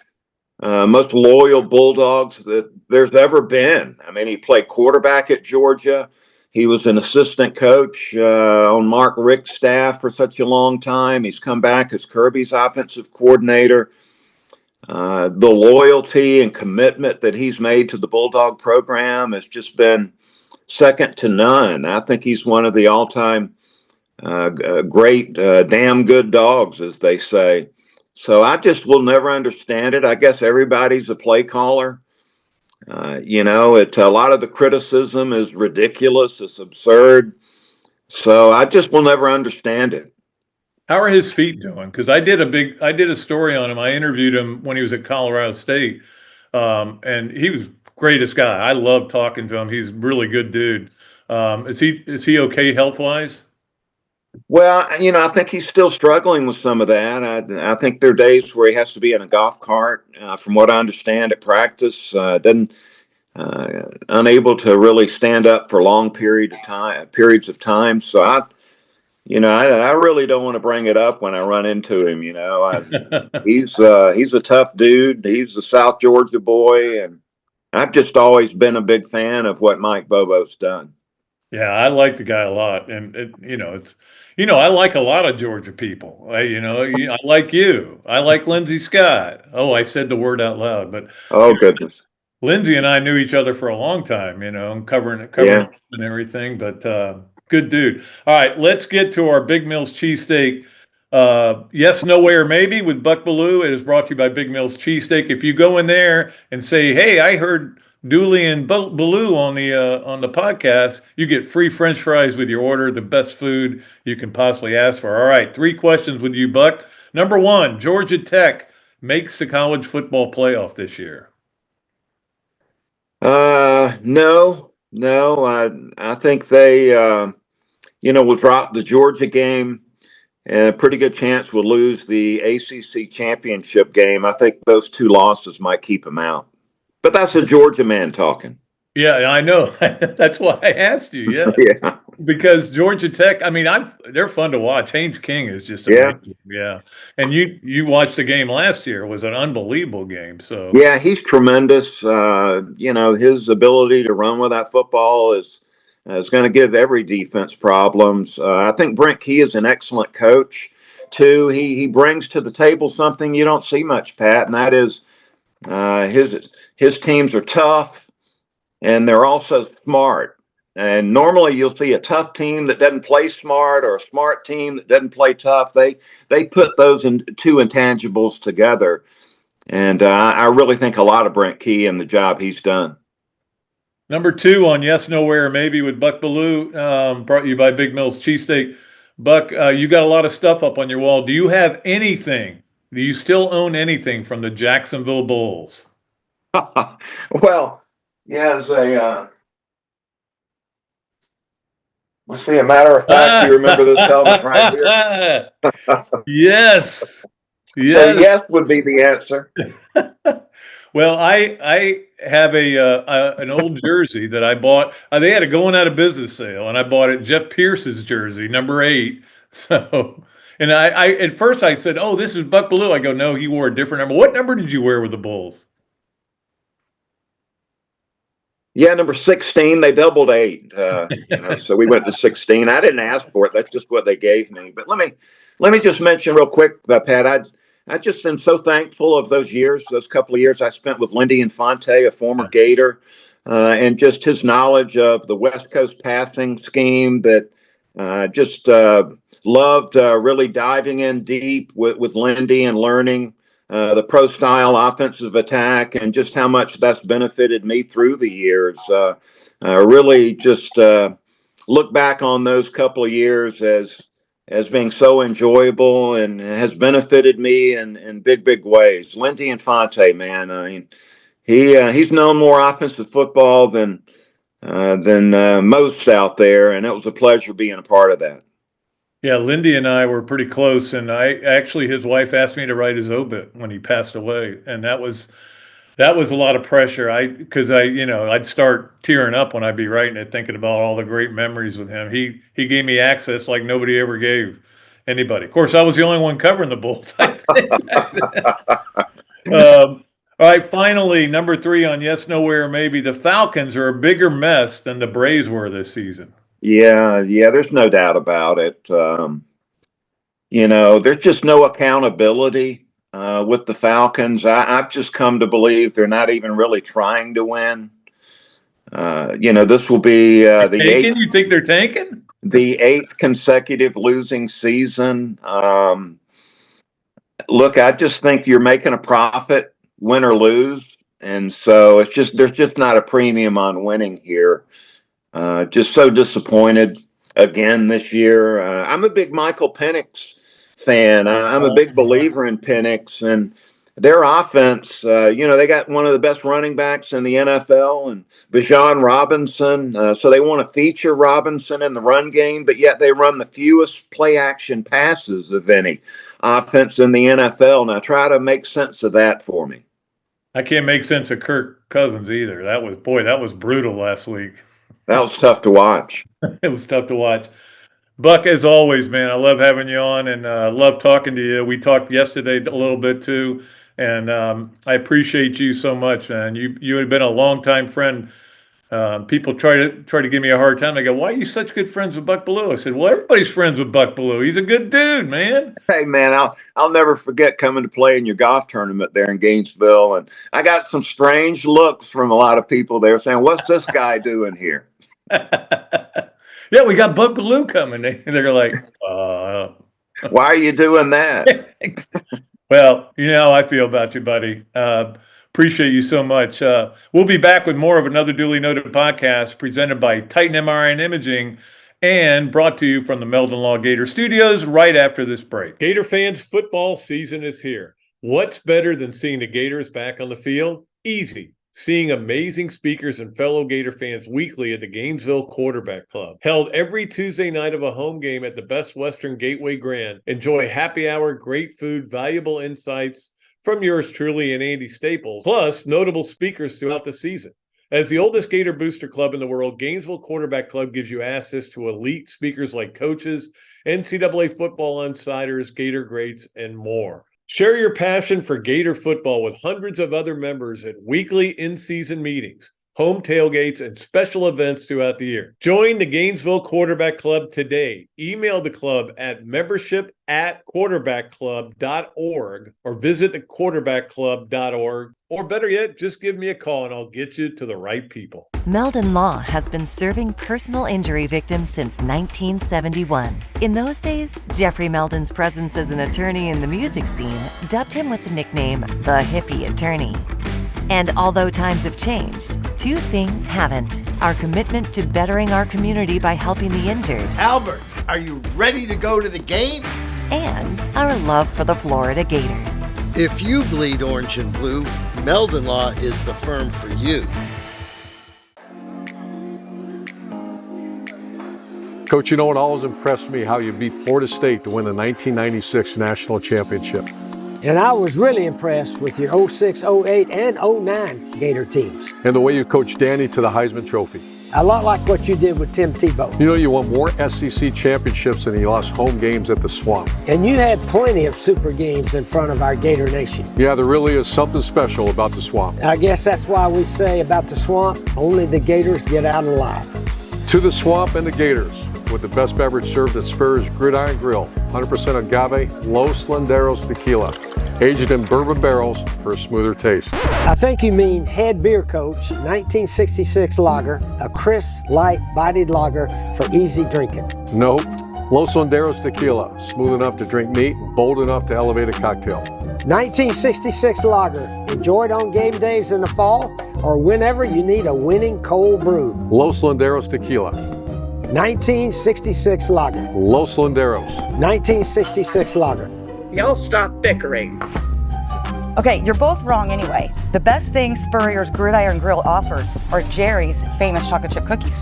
most loyal Bulldogs that there's ever been. I mean, he played quarterback at Georgia. He was an assistant coach on Mark Richt's staff for such a long time. He's come back as Kirby's offensive coordinator. The loyalty and commitment that he's made to the Bulldog program has just been second to none. I think he's one of the all-time great, damn good dogs, as they say. So I just will never understand it. I guess everybody's a play caller. A lot of the criticism is ridiculous. It's absurd. So I just will never understand it. How are his feet doing? Because I did a story on him. I interviewed him when he was at Colorado State, and he was greatest guy. I love talking to him. He's a really good dude. Is he okay health wise? Well, I think he's still struggling with some of that. I think there are days where he has to be in a golf cart. From what I understand at practice, doesn't unable to really stand up for long periods of time. So I really don't want to bring it up when I run into him. He's a tough dude. He's a South Georgia boy, and I've just always been a big fan of what Mike Bobo's done. Yeah, I like the guy a lot, and I like a lot of Georgia people. I like you. I like Lindsey Scott. Oh, I said the word out loud, but Oh, goodness. Lindsey and I knew each other for a long time. Covering Yeah. and everything. But good dude. All right, let's get to our Big Mills cheesesteak. Yes, no way, or maybe with Buck Belue. It is brought to you by Big Mills Cheesesteak. If you go in there and say, "Hey, I heard Dooley and Belue on the podcast," you get free French fries with your order. The best food you can possibly ask for. All right, 3 questions with you, Buck. Number 1, Georgia Tech makes the college football playoff this year. No. I think they, will drop the Georgia game, and a pretty good chance we'll lose the ACC championship game. I think those 2 losses might keep them out. But that's a Georgia man talking. Yeah, I know. That's why I asked you. Yeah. Yeah. Because Georgia Tech, I mean, they're fun to watch. Haynes King is just amazing. Yeah. And you watched the game last year. It was an unbelievable game. So Yeah, he's tremendous. His ability to run with that football is going to give every defense problems. I think Brent Key is an excellent coach too. He brings to the table something you don't see much, Pat, and that is his teams are tough and they're also smart. And normally you'll see a tough team that doesn't play smart or a smart team that doesn't play tough. They put those 2 intangibles together. And I really think a lot of Brent Key and the job he's done. Number 2 on Yes, No, Where, Maybe with Buck Belue, brought to you by Big Mills Cheesesteak. Buck, you got a lot of stuff up on your wall. Do you have anything? Do you still own anything from the Jacksonville Bulls? Well, yeah, must be a matter of fact you remember this helmet right here. Yes. So yes would be the answer. Well, I have an old jersey that I bought. They had a going out of business sale, and I bought it. Jeff Pierce's jersey, number 8. So, and I at first I said, "Oh, this is Buck Belue." I go, "No, he wore a different number." What number did you wear with the Bulls? Yeah, number 16. They doubled 8. So we went to 16. I didn't ask for it. That's just what they gave me. But let me just mention real quick, Pat. I just am so thankful of those couple of years I spent with Lindy Infante, a former Gator, and just his knowledge of the West Coast passing scheme that just loved really diving in deep with Lindy and learning the pro style offensive attack and just how much that's benefited me through the years. Really just look back on those couple of years as being so enjoyable and has benefited me in big ways. Lindy Infante, man, I mean, he's known more offensive football than most out there, and it was a pleasure being a part of that. Yeah, Lindy and I were pretty close, and his wife asked me to write his obit when he passed away, and that was a lot of pressure. Because I'd start tearing up when I'd be writing it, thinking about all the great memories with him. He gave me access like nobody ever gave anybody. Of course, I was the only one covering the Bulls. I think back then. All right, finally, number 3 on yes, no, where, or maybe. The Falcons are a bigger mess than the Braves were this season. Yeah, there's no doubt about it. There's just no accountability with the Falcons. I've just come to believe they're not even really trying to win. This will be the Tanking? eighth. You think they're tanking? The 8th consecutive losing season. Look, I just think you're making a profit, win or lose, and so there's just not a premium on winning here. Just so disappointed again this year. I'm a big Michael Penix fan. I'm a big believer in Penix and their offense. They got one of the best running backs in the NFL and Bijan Robinson. So they want to feature Robinson in the run game, but yet they run the fewest play action passes of any offense in the NFL. Now try to make sense of that for me. I can't make sense of Kirk Cousins either. That was brutal last week. That was tough to watch. It was tough to watch. Buck, as always, man, I love having you on and love talking to you. We talked yesterday a little bit too, and I appreciate you so much, man. You had been a longtime friend. People try to give me a hard time. They go, "Why are you such good friends with Buck Belue?" I said, "Well, everybody's friends with Buck Belue. He's a good dude, man." Hey, man, I'll never forget coming to play in your golf tournament there in Gainesville, and I got some strange looks from a lot of people there saying, "What's this guy doing here?" Yeah, we got Buck Belue coming. They're like, "Why are you doing that?" Well, you know how I feel about you, buddy. Appreciate you so much. We'll be back with more of another Dooley Noted podcast presented by Titan MRI and Imaging and brought to you from the Meldon Law Gator Studios right after this break. Gator fans, football season is here. What's better than seeing the Gators back on the field? Easy. Seeing amazing speakers and fellow Gator fans weekly at the Gainesville Quarterback Club. Held every Tuesday night of a home game at the Best Western Gateway Grand. Enjoy happy hour, great food, valuable insights from yours truly and Andy Staples, plus notable speakers throughout the season. As the oldest Gator booster club in the world, Gainesville Quarterback Club gives you access to elite speakers like coaches, NCAA football insiders, Gator greats, and more. Share your passion for Gator football with hundreds of other members at weekly in-season meetings, home tailgates, and special events throughout the year. Join the Gainesville Quarterback Club today. Email the club at membership@quarterbackclub.org or visit thequarterbackclub.org. Or better yet, just give me a call and I'll get you to the right people. Meldon Law has been serving personal injury victims since 1971. In those days, Jeffrey Meldon's presence as an attorney in the music scene dubbed him with the nickname the Hippie Attorney. And although times have changed, two things haven't. Our commitment to bettering our community by helping the injured. Albert, are you ready to go to the game? And our love for the Florida Gators. If you bleed orange and blue, Meldon Law is the firm for you. Coach, it always impressed me how you beat Florida State to win the 1996 National Championship. And I was really impressed with your 06, 08, and 09 Gator teams. And the way you coached Danny to the Heisman Trophy. A lot like what you did with Tim Tebow. You won more SEC championships than he lost home games at the Swamp. And you had plenty of super games in front of our Gator Nation. Yeah, there really is something special about the Swamp. I guess that's why we say about the Swamp, only the Gators get out alive. To the Swamp and the Gators, with the best beverage served at Spurrier's Gridiron Grill, 100% agave, Los Landeros tequila, aged in bourbon barrels for a smoother taste. I think you mean Head Beer Coach 1966 lager, a crisp, light, bodied lager for easy drinking. Nope. Los Landeros tequila, smooth enough to drink neat and bold enough to elevate a cocktail. 1966 lager, enjoyed on game days in the fall or whenever you need a winning cold brew. Los Landeros tequila. 1966 lager. Los Landeros. 1966 lager. Y'all stop bickering. Okay, you're both wrong anyway. The best thing Spurrier's Gridiron Grill offers are Jerry's famous chocolate chip cookies.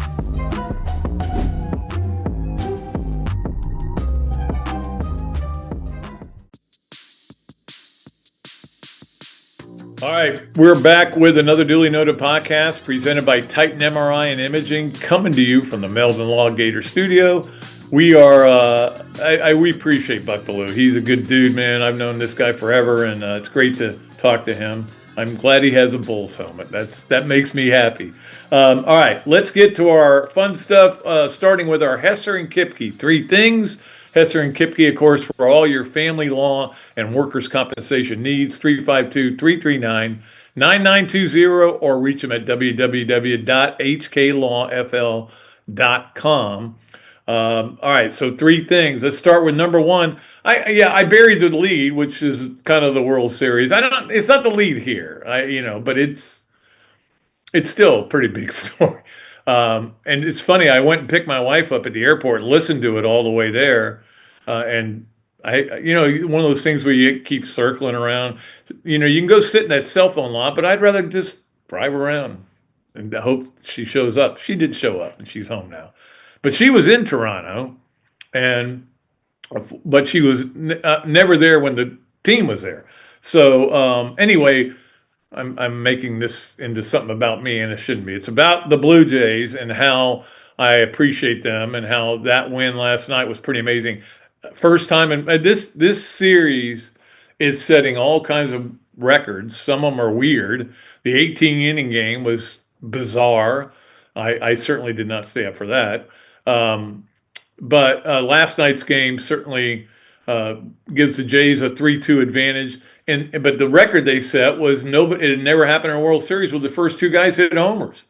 All right, we're back with another Duly Noted podcast presented by Titan MRI and Imaging, coming to you from the Meldon Law Gator studio. We are, we appreciate Buck Belue. He's a good dude, man. I've known this guy forever, and it's great to talk to him. I'm glad he has a Bulls helmet. That makes me happy. All right, let's get to our fun stuff, starting with our Hesser and Kipke. 3 things. Hesser and Kipke, of course, for all your family law and workers' compensation needs, 352-339-9920, or reach them at www.hklawfl.com. All right, so 3 things. Let's start with number 1. I buried the lead, which is kind of the World Series. It's not the lead here, but it's still a pretty big story. And it's funny, I went and picked my wife up at the airport, listened to it all the way there. And one of those things where you keep circling around, you can go sit in that cell phone lot, but I'd rather just drive around and hope she shows up. She did show up, and she's home now. But she was in Toronto, but she was never there when the team was there. So anyway, I'm making this into something about me, and it shouldn't be. It's about the Blue Jays and how I appreciate them, and how that win last night was pretty amazing. First time in this series is setting all kinds of records. Some of them are weird. The 18-inning game was bizarre. I certainly did not stay up for that. But last night's game certainly gives the Jays a 3-2 advantage. But the record they set was it had never happened in a World Series with the first 2 guys hit homers.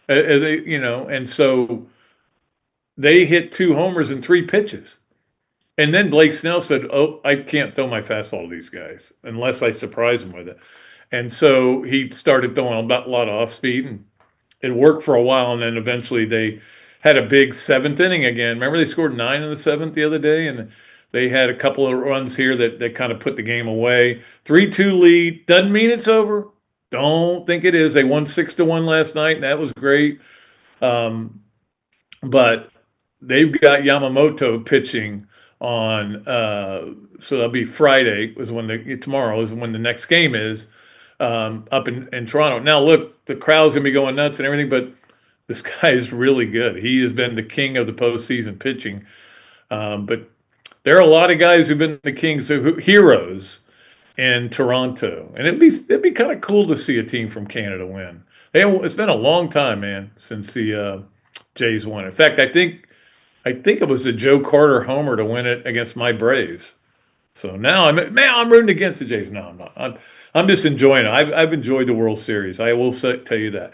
And so they hit 2 homers in 3 pitches. And then Blake Snell said, "Oh, I can't throw my fastball to these guys unless I surprise them with it." And so he started throwing a lot of off speed, and it worked for a while. And then eventually they had a big 7th inning again. Remember, they scored 9 in the 7th the other day, and they had a couple of runs here that kind of put the game away. 3-2 lead. Doesn't mean it's over. Don't think it is. They won 6-1 last night, and that was great. But they've got Yamamoto pitching on, so that'll be Friday tomorrow is when the next game is, up in Toronto. Now look, the crowd's gonna be going nuts and everything, but this guy is really good. He has been the king of the postseason pitching. But there are a lot of guys who've been the kings, heroes in Toronto, and it'd be kind of cool to see a team from Canada win. It's been a long time, man, since the Jays won. In fact, I think it was a Joe Carter homer to win it against my Braves. So now I'm rooting against the Jays. No, I'm not. I'm just enjoying it. I've enjoyed the World Series. I will tell you that.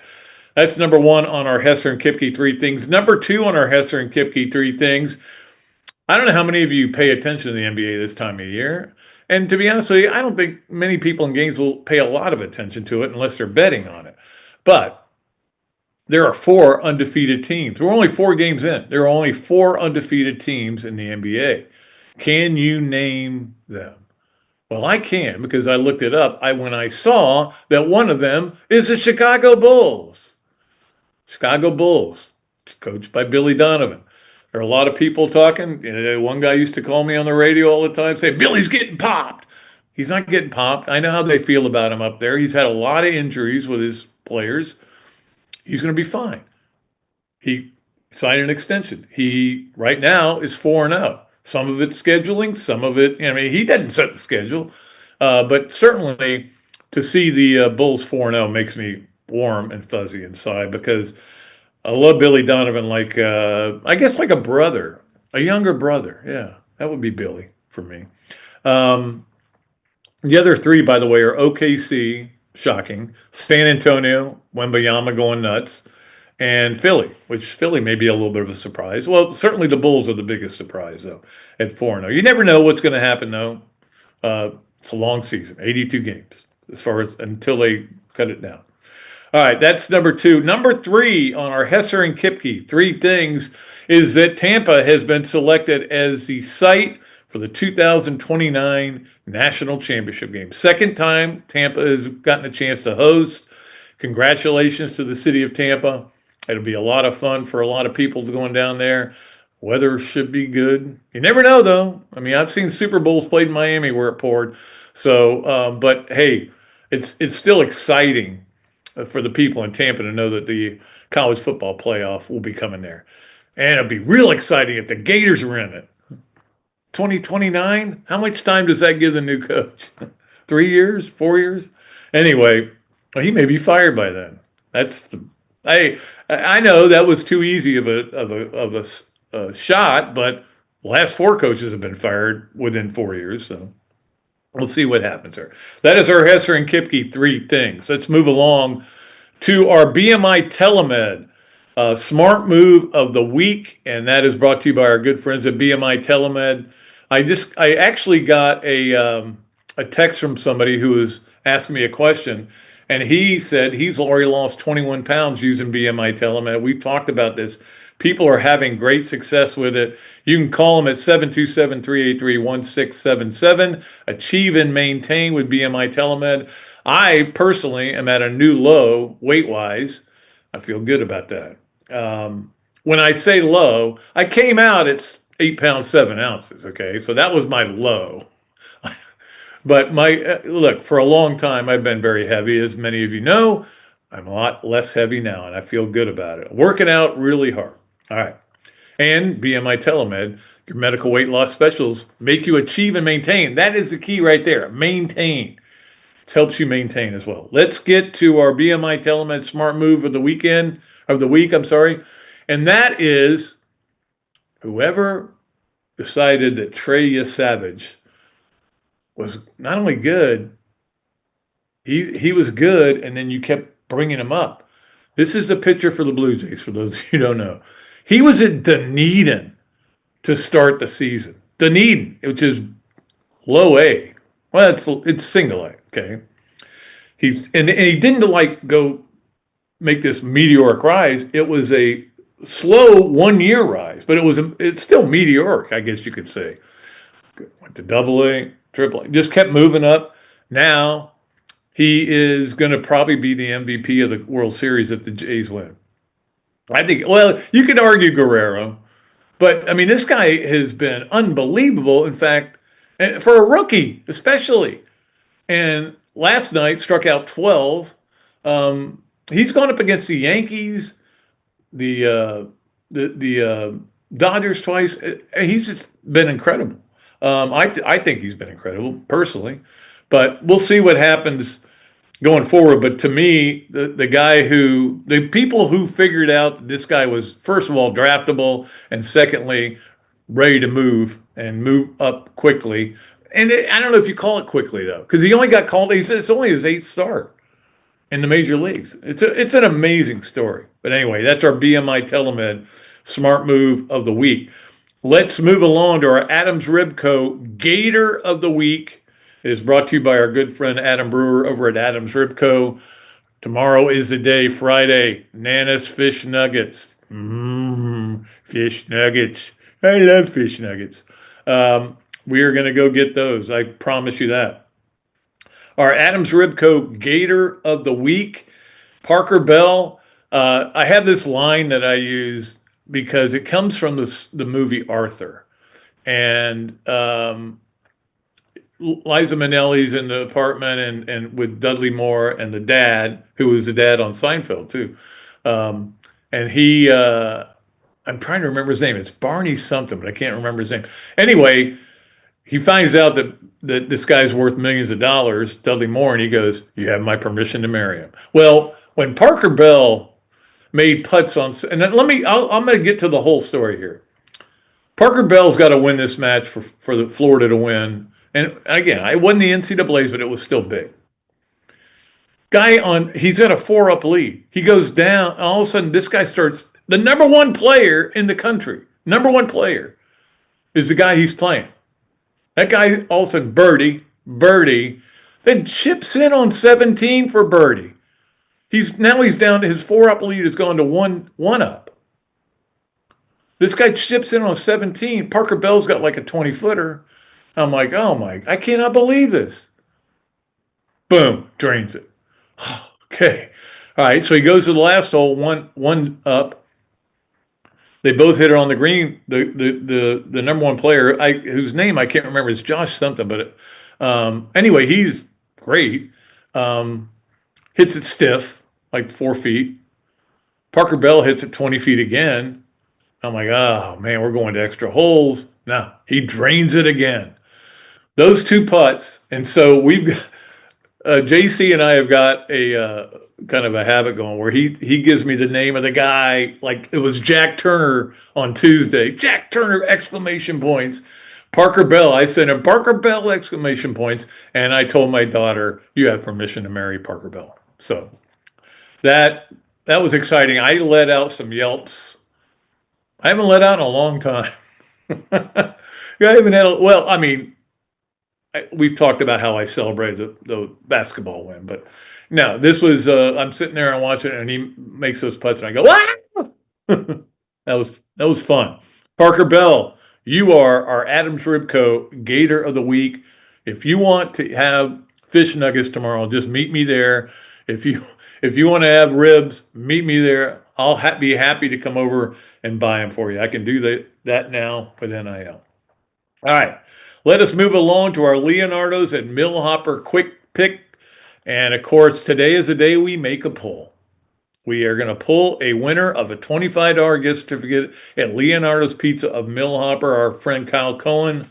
That's number 1 on our Hesser and Kipke 3 things. Number 2 on our Hesser and Kipke 3 things. I don't know how many of you pay attention to the NBA this time of year. And to be honest with you, I don't think many people in Gainesville pay a lot of attention to it unless they're betting on it. But there are 4 undefeated teams. We're only 4 games in. There are only 4 undefeated teams in the NBA. Can you name them? Well, I can, because I looked it up. When I saw that one of them is the Chicago Bulls. Chicago Bulls, coached by Billy Donovan. There are a lot of people talking. One guy used to call me on the radio all the time, say, "Billy's getting popped." He's not getting popped. I know how they feel about him up there. He's had a lot of injuries with his players. He's going to be fine. He signed an extension. He, right now, is 4-0. Some of it's scheduling, some of it, he doesn't set the schedule. But certainly to see the Bulls 4-0 makes me warm and fuzzy inside, because I love Billy Donovan like, I guess like a brother, a younger brother. Yeah, that would be Billy for me. The other 3, by the way, are OKC, shocking, San Antonio, Wembayama going nuts, and Philly, which Philly may be a little bit of a surprise. Well, certainly the Bulls are the biggest surprise, though, at 4-0. You never know what's going to happen, though. It's a long season, 82 games, until they cut it down. All right, that's number 2. Number 3 on our Hesser and Kipke 3 things is that Tampa has been selected as the site for the 2029 National Championship game. Second time Tampa has gotten a chance to host. Congratulations to the city of Tampa. It'll be a lot of fun for a lot of people going down there. Weather should be good. You never know, though. I've seen Super Bowls played in Miami where it poured. So, but hey, it's still exciting for the people in Tampa to know that the college football playoff will be coming there. And it'll be real exciting if the Gators are in it. 2029? How much time does that give the new coach? 3 years? 4 years? Anyway, he may be fired by then. I know that was too easy of a shot, but the last 4 coaches have been fired within 4 years, so we'll see what happens there. That is our Hesser and Kipke 3 things. Let's move along to our BMI TeleMed smart move of the week, and that is brought to you by our good friends at BMI TeleMed. I actually got a text from somebody who was asking me a question, and he said he's already lost 21 pounds using BMI TeleMed. We've talked about this. People are having great success with it. You can call them at 727-383-1677. Achieve and maintain with BMI TeleMed. I personally am at a new low weight-wise. I feel good about that. When I say low, I came out at 8 pounds 7 ounces. Okay, so that was my low. But look, for a long time I've been very heavy, as many of you know. I'm a lot less heavy now, and I feel good about it. Working out really hard. All right, and BMI TeleMed, your medical weight loss specials make you achieve and maintain. That is the key right there. Maintain. It helps you maintain as well. Let's get to our BMI TeleMed smart move of the week. And that is whoever decided that Trey Savage was not only good, he was good, and then you kept bringing him up. This is a pitcher for the Blue Jays, for those of you who don't know. He was at Dunedin to start the season. Dunedin, which is low A. Well, it's single A, okay? He didn't go make this meteoric rise. It was a slow 1 year rise, but it's still meteoric, I guess you could say. Went to double A, triple A, just kept moving up. Now he is going to probably be the MVP of the World Series if the Jays win. I think, well, you could argue Guerrero, but I mean, this guy has been unbelievable. In fact, for a rookie, especially. And last night struck out 12. He's gone up against the Yankees, the Dodgers twice. He's just been incredible. I think he's been incredible personally, but we'll see what happens going forward. But to me, the people who figured out that this guy was, first of all, draftable, and secondly, ready to move up quickly. And I don't know if you call it quickly, though, because he only got called. He said it's only his 8th start in the major leagues. It's an amazing story. But anyway, that's our BMI TeleMed smart move of the week. Let's move along to our Adams Ribco Gator of the week. It is brought to you by our good friend Adam Brewer over at Adams Ribco. Tomorrow is the day, Friday. Nana's Fish Nuggets. Fish nuggets. I love fish nuggets. We are going to go get those. I promise you that. Our Adams Ribco Gator of the week, Parker Bell. I have this line that I use because it comes from the movie Arthur. And Liza Minnelli's in the apartment and with Dudley Moore and the dad, who was the dad on Seinfeld too. And he, I'm trying to remember his name. It's Barney something, but I can't remember his name. Anyway, he finds out that this guy's worth millions of dollars, Dudley Moore, and he goes, "You have my permission to marry him." Well, when Parker Bell made putts on, and I'm going to get to the whole story here. Parker Bell's got to win this match for the Florida to win. And again, it wasn't the NCAA's, but it was still big. He's got a 4-up lead. He goes down, and all of a sudden, this guy starts, the number one player in the country, number one player, is the guy he's playing. That guy all of a sudden, birdie, then chips in on 17 for birdie. He's down to his 4-up lead has gone to one up. This guy chips in on 17. Parker Bell's got like a 20-footer. I'm like, oh my, I cannot believe this. Boom, drains it. Okay. All right, so he goes to the last hole, one up. They both hit it on the green. The number one player, whose name I can't remember, is Josh something, but anyway, he's great. hits it stiff, like 4 feet. Parker Bell hits it 20 feet again. I'm like, oh man, we're going to extra holes. No, he drains it again. Those 2 putts, and so we've got JC and I have got a kind of a habit going where he gives me the name of the guy, like it was Jack Turner on Tuesday. Jack Turner exclamation points. Parker Bell, I sent him Parker Bell exclamation points, and I told my daughter, you have permission to marry Parker Bell. So that was exciting. I let out some yelps. I haven't let out in a long time. I haven't had we've talked about how I celebrated the basketball win, but no, this was I'm sitting there and watching it, and he makes those putts, and I go, wow! that was fun. Parker Bell, you are our Adams Ribco Gator of the Week. If you want to have fish nuggets tomorrow, just meet me there. If you want to have ribs, meet me there. I'll be happy to come over and buy them for you. I can do that now with NIL. All right, let us move along to our Leonardo's and Millhopper quick pick. And of course, today is the day we make a pull. We are going to pull a winner of a $25 gift certificate at Leonardo's Pizza of Millhopper. Our friend Kyle Cohen.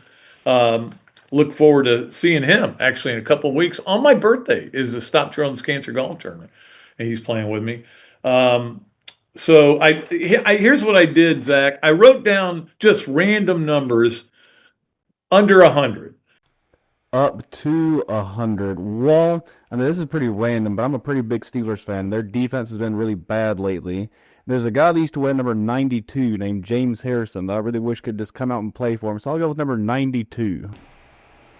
Look forward to seeing him actually in a couple of weeks. On my birthday is the Stop Children's Cancer Golf Tournament, and he's playing with me. So here's what I did, Zach. I wrote down just random numbers under 100. Up to 100. Well, I mean, this is pretty random, but I'm a pretty big Steelers fan. Their defense has been really bad lately. There's a guy that used to wear number 92 named James Harrison that I really wish could just come out and play for him. So I'll go with number 92.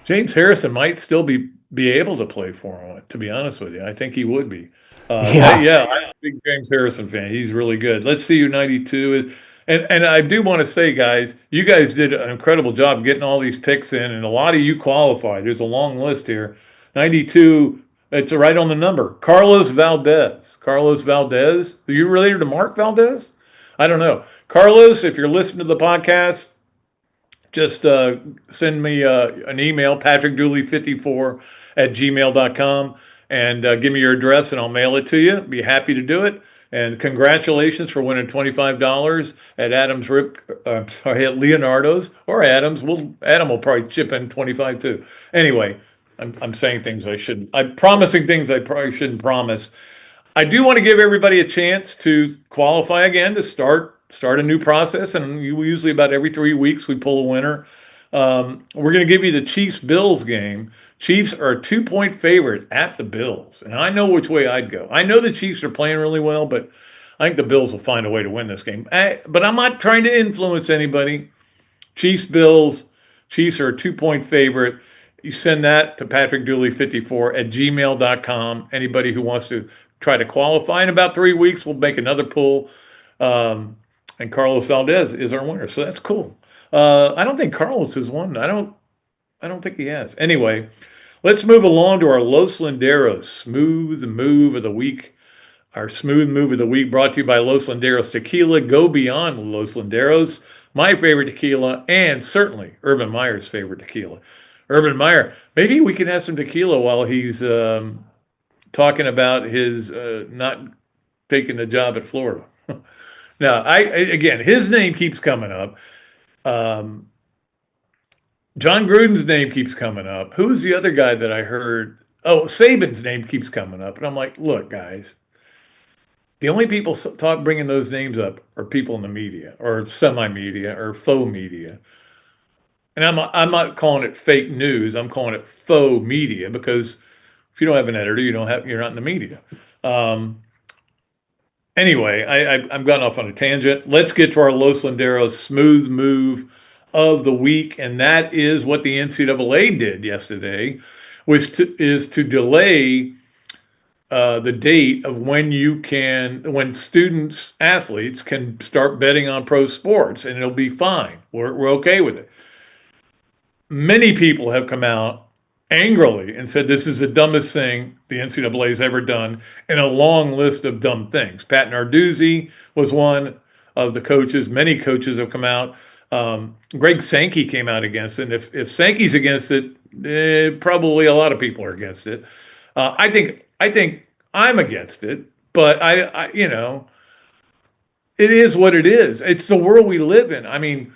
James Harrison might still be able to play for him, to be honest with you. I think he would be. I'm a big James Harrison fan. He's really good. Let's see who 92 is. And I do want to say, guys, you guys did an incredible job getting all these picks in, and a lot of you qualified. There's a long list here. 92, it's right on the number. Carlos Valdez. Carlos Valdez. Are you related to Mark Valdez? I don't know. Carlos, if you're listening to the podcast, just send me an email, patrickdooley54@gmail.com, and give me your address, and I'll mail it to you. Be happy to do it. And congratulations for winning $25 at at Leonardo's or Adams. Adam will probably chip in 25 too. Anyway, I'm saying things I shouldn't. I'm promising things I probably shouldn't promise. I do want to give everybody a chance to qualify again to start a new process, and usually about every 3 weeks we pull a winner. We're going to give you the Chiefs-Bills game. Chiefs are a 2-point favorite at the Bills, and I know which way I'd go. I know the Chiefs are playing really well, but I think the Bills will find a way to win this game. But I'm not trying to influence anybody. Chiefs-Bills. Chiefs are a 2-point favorite. You send that to patrickdooley54@gmail.com. Anybody who wants to try to qualify. In about 3 weeks, we'll make another pull. And Carlos Valdez is our winner, so that's cool. I don't think Carlos has won. I don't think he has. Anyway, let's move along to our Los Landeros Smooth Move of the Week. Our Smooth Move of the Week brought to you by Los Landeros Tequila. Go beyond Los Landeros. My favorite tequila, and certainly Urban Meyer's favorite tequila. Urban Meyer, maybe we can have some tequila while he's talking about his not taking the job at Florida. Now, again, his name keeps coming up. John Gruden's name keeps coming up. Who's the other guy that I heard? Oh, Saban's name keeps coming up. And I'm like, look, guys, the only people bringing those names up are people in the media or semi-media or faux media. And I'm not calling it fake news. I'm calling it faux media because if you don't have an editor, you're not in the media. Anyway, I'm gotten off on a tangent. Let's get to our Los Landeros Smooth Move of the Week, and that is what the NCAA did yesterday, which is to delay the date of when students, athletes can start betting on pro sports, and it'll be fine. We're okay with it. Many people have come out angrily and said this is the dumbest thing the NCAA has ever done in a long list of dumb things. Pat Narduzzi was one of the coaches. Many coaches have come out. Greg Sankey came out against it. And if Sankey's against it, probably a lot of people are against it. I think I'm against it, but it is what it is. It's the world we live in. I mean,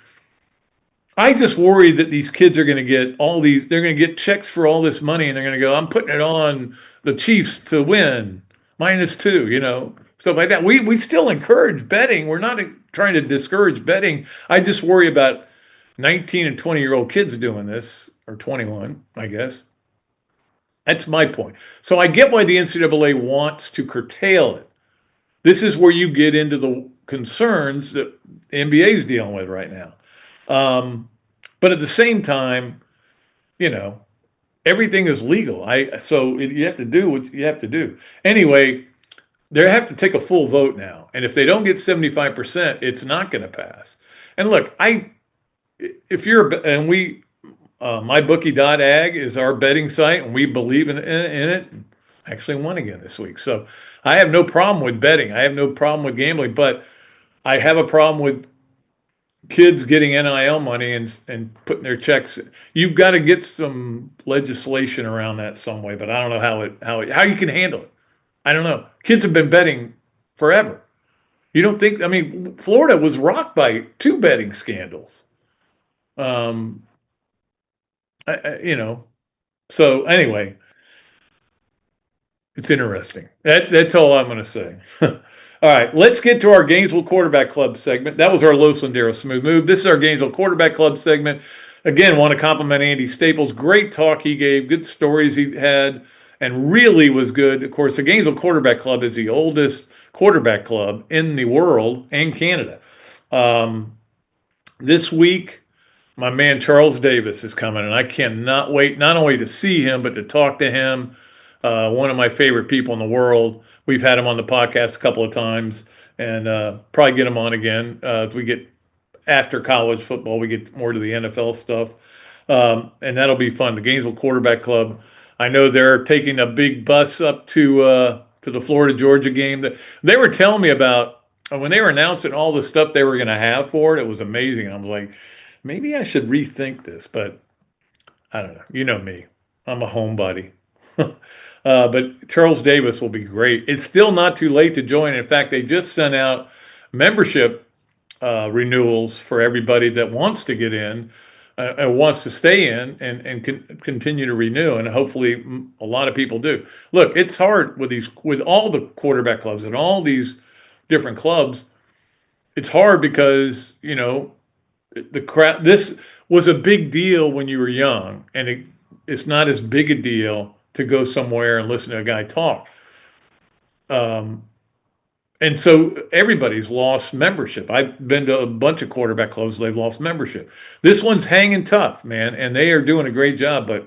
I just worry that these kids are going to get they're going to get checks for all this money and they're going to go, I'm putting it on the Chiefs to win, -2, stuff like that. We still encourage betting. We're not trying to discourage betting. I just worry about 19 and 20-year-old kids doing this, or 21, I guess. That's my point. So I get why the NCAA wants to curtail it. This is where you get into the concerns that the NBA is dealing with right now. But at the same time, everything is legal. So you have to do what you have to do. Anyway, they have to take a full vote now. And if they don't get 75%, it's not going to pass. And look, mybookie.ag is our betting site, and we believe in it. I actually won again this week. So I have no problem with betting. I have no problem with gambling, but I have a problem with kids getting NIL money and putting their checks. You've got to get some legislation around that some way, but I don't know how you can handle it. I don't know. Kids have been betting forever. You don't think? I mean, Florida was rocked by 2 betting scandals. So anyway, it's interesting. That's all I'm going to say. All right, let's get to our Gainesville Quarterback Club segment. That was our Los Landeros Smooth Move. This is our Gainesville Quarterback Club segment. Again, want to compliment Andy Staples. Great talk he gave, good stories he had, and really was good. Of course, the Gainesville Quarterback Club is the oldest quarterback club in the world and Canada. This week, my man Charles Davis is coming, and I cannot wait not only to see him, but to talk to him. One of my favorite people in the world. We've had him on the podcast a couple of times, and probably get him on again. If we get after college football, we get more to the NFL stuff, and that'll be fun. The Gainesville Quarterback Club. I know they're taking a big bus up to the Florida-Georgia game. They were telling me about when they were announcing all the stuff they were going to have for it. It was amazing. I was like, maybe I should rethink this, but I don't know. You know me. I'm a homebody. But Charles Davis will be great. It's still not too late to join. In fact, they just sent out membership renewals for everybody that wants to get in and wants to stay in and continue to renew. And hopefully a lot of people do. Look, it's hard with all the quarterback clubs and all these different clubs. It's hard because, this was a big deal when you were young, and it's not as big a deal to go somewhere and listen to a guy talk. And so everybody's lost membership. I've been to a bunch of quarterback clubs, they've lost membership. This one's hanging tough, man, and they are doing a great job. But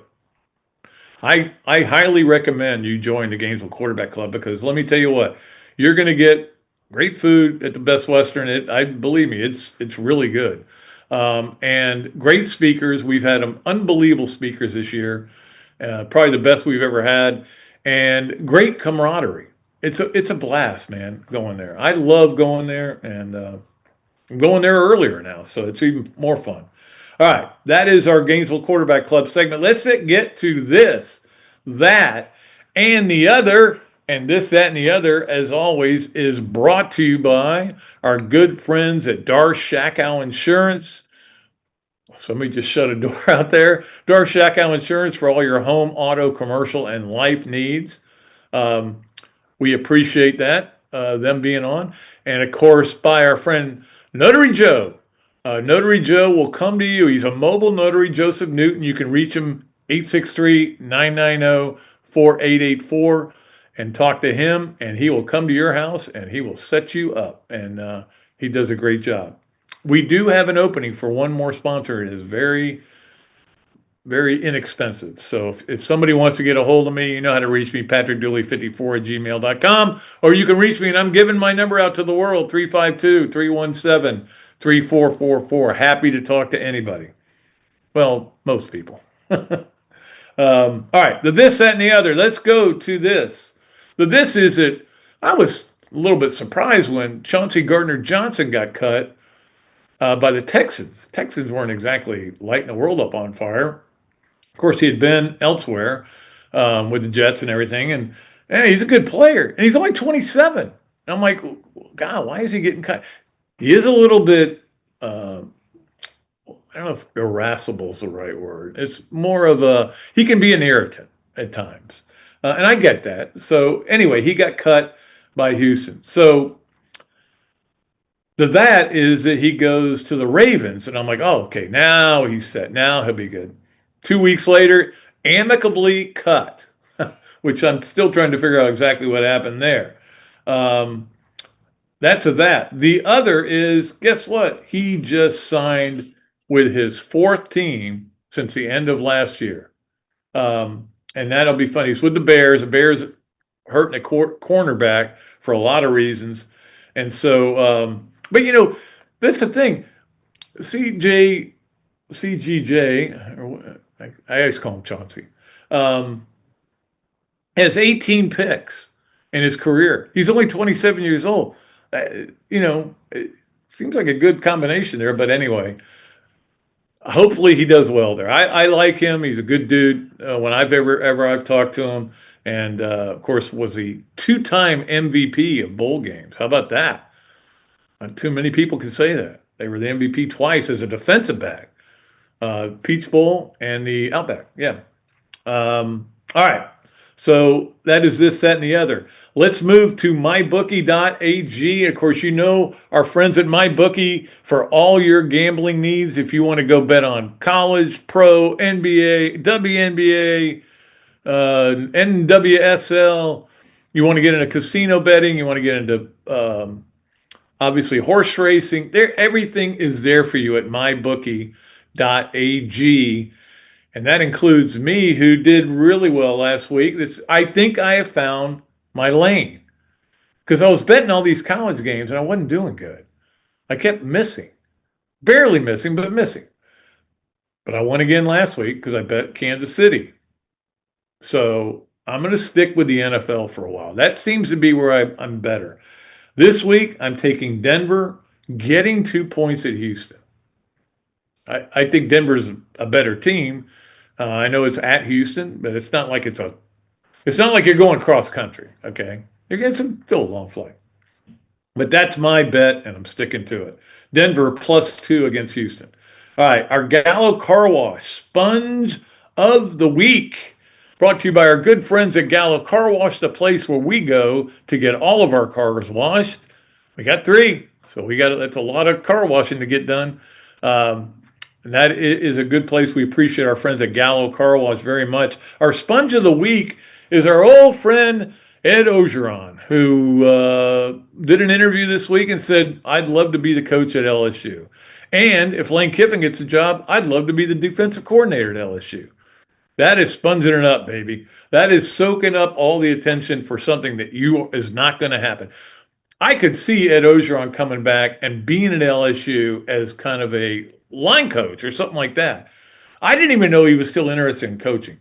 I highly recommend you join the Gainesville Quarterback Club, because let me tell you what, you're going to get great food at the Best Western. Believe me, it's really good. And great speakers. We've had unbelievable speakers this year. Probably the best we've ever had, and great camaraderie. It's a blast, man, going there. I love going there, and I'm going there earlier now, so it's even more fun. All right, that is our Gainesville Quarterback Club segment. Let's get to this, that, and the other. And this, that, and the other, as always, is brought to you by our good friends at Shakow Insurance. Somebody just shut a door out there. Shakow Insurance for all your home, auto, commercial, and life needs. We appreciate that, them being on. And, of course, by our friend Notary Joe. Notary Joe will come to you. He's a mobile notary, Joseph Newton. You can reach him 863-990-4884 and talk to him, and he will come to your house, and he will set you up. And he does a great job. We do have an opening for one more sponsor. It is very, very inexpensive. So if somebody wants to get a hold of me, you know how to reach me, patrickdooley54@gmail.com. Or you can reach me, and I'm giving my number out to the world, 352-317-3444. Happy to talk to anybody. Well, most people. All right, the this, that, and the other. Let's go to this. The this is it. I was a little bit surprised when Chauncey Gardner-Johnson got cut by the Texans. Texans weren't exactly lighting the world up on fire. Of course, he had been elsewhere. with the Jets and everything. And he's a good player. And he's only 27. And I'm like, God, why is he getting cut? He is a little bit, I don't know if irascible is the right word. It's more of he can be an irritant at times. And I get that. So anyway, he got cut by Houston. So that is that he goes to the Ravens. And I'm like, oh, okay, now he's set. Now he'll be good. 2 weeks later, amicably cut, which I'm still trying to figure out exactly what happened there. That's that. The other is, guess what? He just signed with his fourth team since the end of last year. And that'll be funny. He's with the Bears. The Bears hurting a cornerback for a lot of reasons. And so, but that's the thing. CGJ, I always call him Chauncey, has 18 picks in his career. He's only 27 years old. It seems like a good combination there. But anyway, hopefully he does well there. I like him. He's a good dude. When I've ever talked to him, and of course was the 2-time MVP of bowl games. How about that? Not too many people can say that. They were the MVP twice as a defensive back. Peach Bowl and the Outback. Yeah. All right. So that is this, that, and the other. Let's move to mybookie.ag. Of course, our friends at MyBookie for all your gambling needs. If you want to go bet on college, pro, NBA, WNBA, NWSL, you want to get into casino betting, you want to get into obviously horse racing. Everything is there for you at mybookie.ag. And that includes me, who did really well last week. I think I have found my lane, because I was betting all these college games and I wasn't doing good. I kept missing, barely missing, but missing. But I won again last week because I bet Kansas City. So I'm going to stick with the NFL for a while. That seems to be where I'm better. This week, I'm taking Denver, getting 2 points at Houston. I think Denver's a better team. I know it's at Houston, but it's not like it's not like you're going cross country. Okay, it's still a long flight. But that's my bet, and I'm sticking to it. Denver +2 against Houston. All right, our Gallo Car Wash Sponge of the Week, brought to you by our good friends at Gallo Car Wash, the place where we go to get all of our cars washed. We got 3, so that's a lot of car washing to get done. And that is a good place. We appreciate our friends at Gallo Car Wash very much. Our Sponge of the Week is our old friend Ed Ogeron, who did an interview this week and said, I'd love to be the coach at LSU. And if Lane Kiffin gets a job, I'd love to be the defensive coordinator at LSU. That is sponging it up, baby. That is soaking up all the attention for something that is not going to happen. I could see Ed Ogeron coming back and being at LSU as kind of a line coach or something like that. I didn't even know he was still interested in coaching.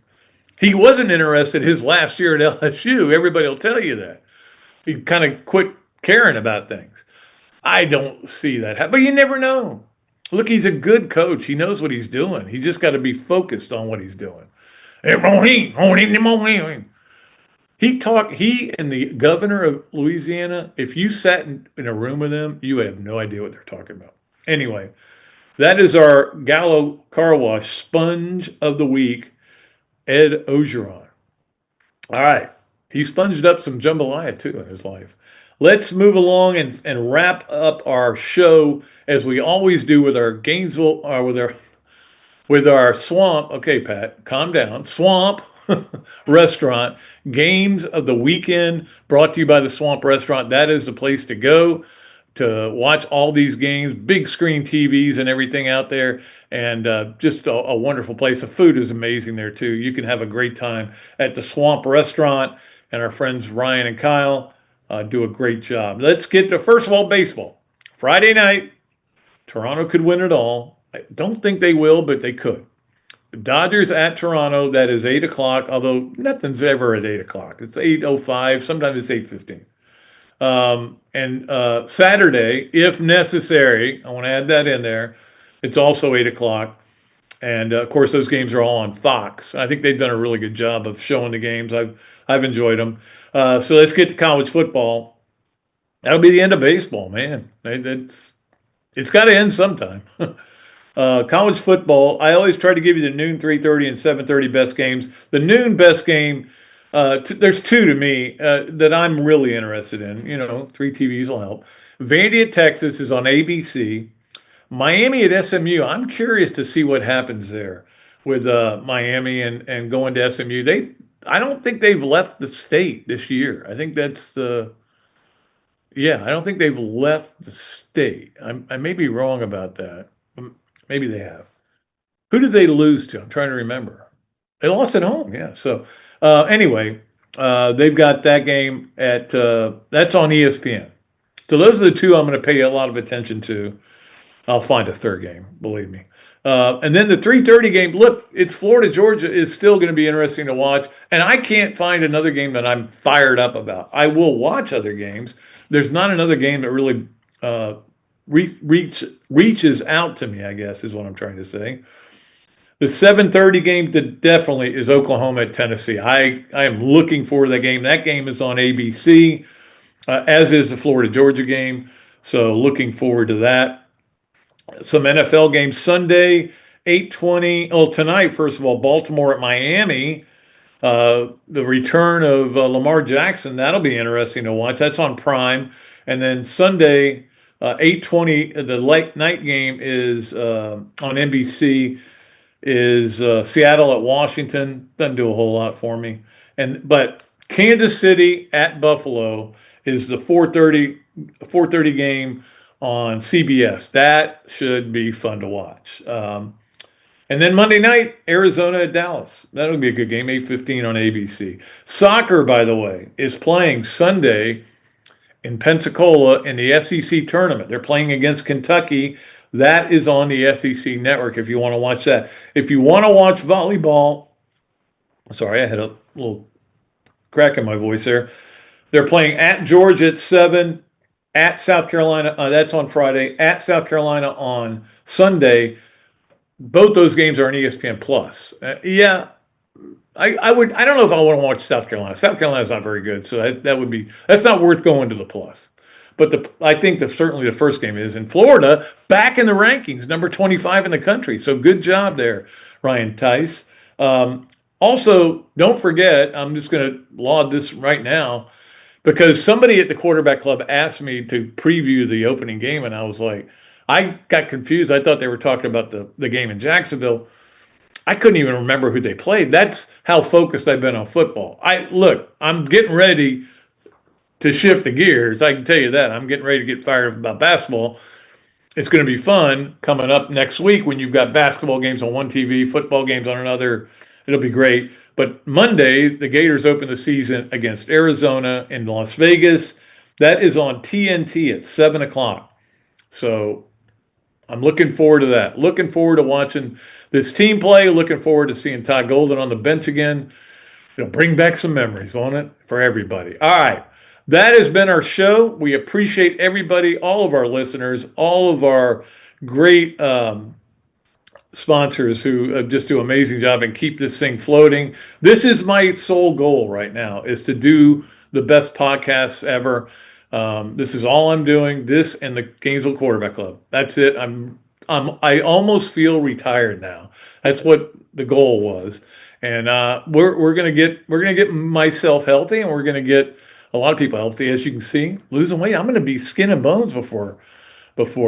He wasn't interested his last year at LSU. Everybody will tell you that. He kind of quit caring about things. I don't see that. But you never know. Look, he's a good coach. He knows what he's doing. He just got to be focused on what he's doing. He and the governor of Louisiana, if you sat in a room with them, you would have no idea what they're talking about. Anyway, that is our Gallo Car Wash Sponge of the Week, Ed Ogeron. All right. He sponged up some jambalaya, too, in his life. Let's move along and wrap up our show, as we always do with our Gainesville, with our Swamp. Okay, Pat, calm down. Swamp Restaurant Games of the Weekend, brought to you by the Swamp Restaurant. That is the place to go to watch all these games, big screen TVs and everything out there, and just a wonderful place. The food is amazing there, too. You can have a great time at the Swamp Restaurant, and our friends Ryan and Kyle do a great job. Let's get to, first of all, baseball. Friday night, Toronto could win it all. I don't think they will, but they could. The Dodgers at Toronto, that is 8 o'clock, although nothing's ever at 8 o'clock. It's 8:05, sometimes it's 8:15. And Saturday, if necessary, I want to add that in there, it's also 8 o'clock. And of course, those games are all on Fox. I think they've done a really good job of showing the games. I've enjoyed them. So let's get to college football. That'll be the end of baseball, man. It's got to end sometime. College football. I always try to give you the noon, 3:30, and 7:30 best games. The noon best game. There's two to me that I'm really interested in. 3 TVs will help. Vandy at Texas is on ABC. Miami at SMU. I'm curious to see what happens there with Miami and going to SMU. I don't think they've left the state this year. I think that's the. Yeah, I don't think they've left the state. I may be wrong about that. Maybe they have. Who did they lose to? I'm trying to remember. They lost at home. Yeah. So anyway, they've got that game at that's on ESPN. So those are the two I'm going to pay a lot of attention to. I'll find a third game, believe me. And then the 3:30 game. Look, it's Florida Georgia is still going to be interesting to watch, and I can't find another game that I'm fired up about. I will watch other games. There's not another game that really reaches out to me, I guess, is what I'm trying to say. The 7:30 game definitely is Oklahoma at Tennessee. I am looking forward to that game. That game is on ABC, as is the Florida Georgia game. So looking forward to that. Some NFL games Sunday, 8:20. Oh, tonight, first of all, Baltimore at Miami. The return of Lamar Jackson. That'll be interesting to watch. That's on Prime. And then Sunday, 8:20. The late night game is on NBC. Is Seattle at Washington. Doesn't do a whole lot for me. But Kansas City at Buffalo is the 4:30 game on CBS. That should be fun to watch. And then Monday night, Arizona at Dallas. That'll be a good game, 8:15 on ABC. Soccer, by the way, is playing Sunday in Pensacola in the SEC tournament. They're playing against Kentucky. That is on the SEC network if you want to watch that. If you want to watch volleyball, sorry, I had a little crack in my voice there. They're playing at Georgia at 7, at South Carolina. That's on Friday. At South Carolina on Sunday. Both those games are on ESPN Plus. Yeah, I would. I don't know if I want to watch South Carolina. South Carolina's not very good, so that's not worth going to the Plus. But I think certainly the first game is in Florida, back in the rankings, number 25 in the country. So good job there, Ryan Tice. Also, don't forget, I'm just going to laud this right now, because somebody at the Quarterback Club asked me to preview the opening game, and I was like, I got confused. I thought they were talking about the game in Jacksonville. I couldn't even remember who they played. That's how focused I've been on football. I'm getting ready to shift the gears. I can tell you that. I'm getting ready to get fired up about basketball. It's going to be fun coming up next week when you've got basketball games on one TV, football games on another. It'll be great. But Monday, the Gators open the season against Arizona in Las Vegas. That is on TNT at 7 o'clock. So I'm looking forward to that. Looking forward to watching this team play. Looking forward to seeing Todd Golden on the bench again. It'll bring back some memories, won't it, for everybody? All right. That has been our show. We appreciate everybody, all of our listeners, all of our great sponsors who just do an amazing job and keep this thing floating. This is my sole goal right now, is to do the best podcasts ever. This is all I'm doing. This and the Gainesville Quarterback Club. That's it. I almost feel retired now. That's what the goal was. And we're gonna get myself healthy, and we're gonna get a lot of people healthy, as you can see, losing weight. I'm going to be skin and bones before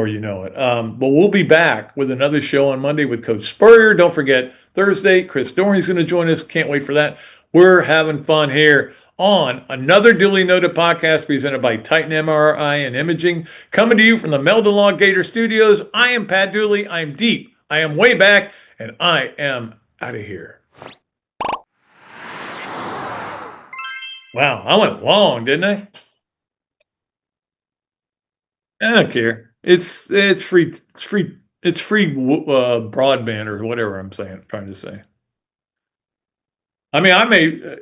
you know it. But we'll be back with another show on Monday with Coach Spurrier. Don't forget, Thursday, Chris Dorney's going to join us. Can't wait for that. We're having fun here on another duly noted podcast presented by Titan MRI and Imaging, coming to you from the Meldon Law Gator Studios. I am Pat Dooley. I'm deep. I am way back, and I am out of here. Wow, I went long, didn't I? I don't care. It's free. It's free broadband or whatever I'm trying to say. I mean, I may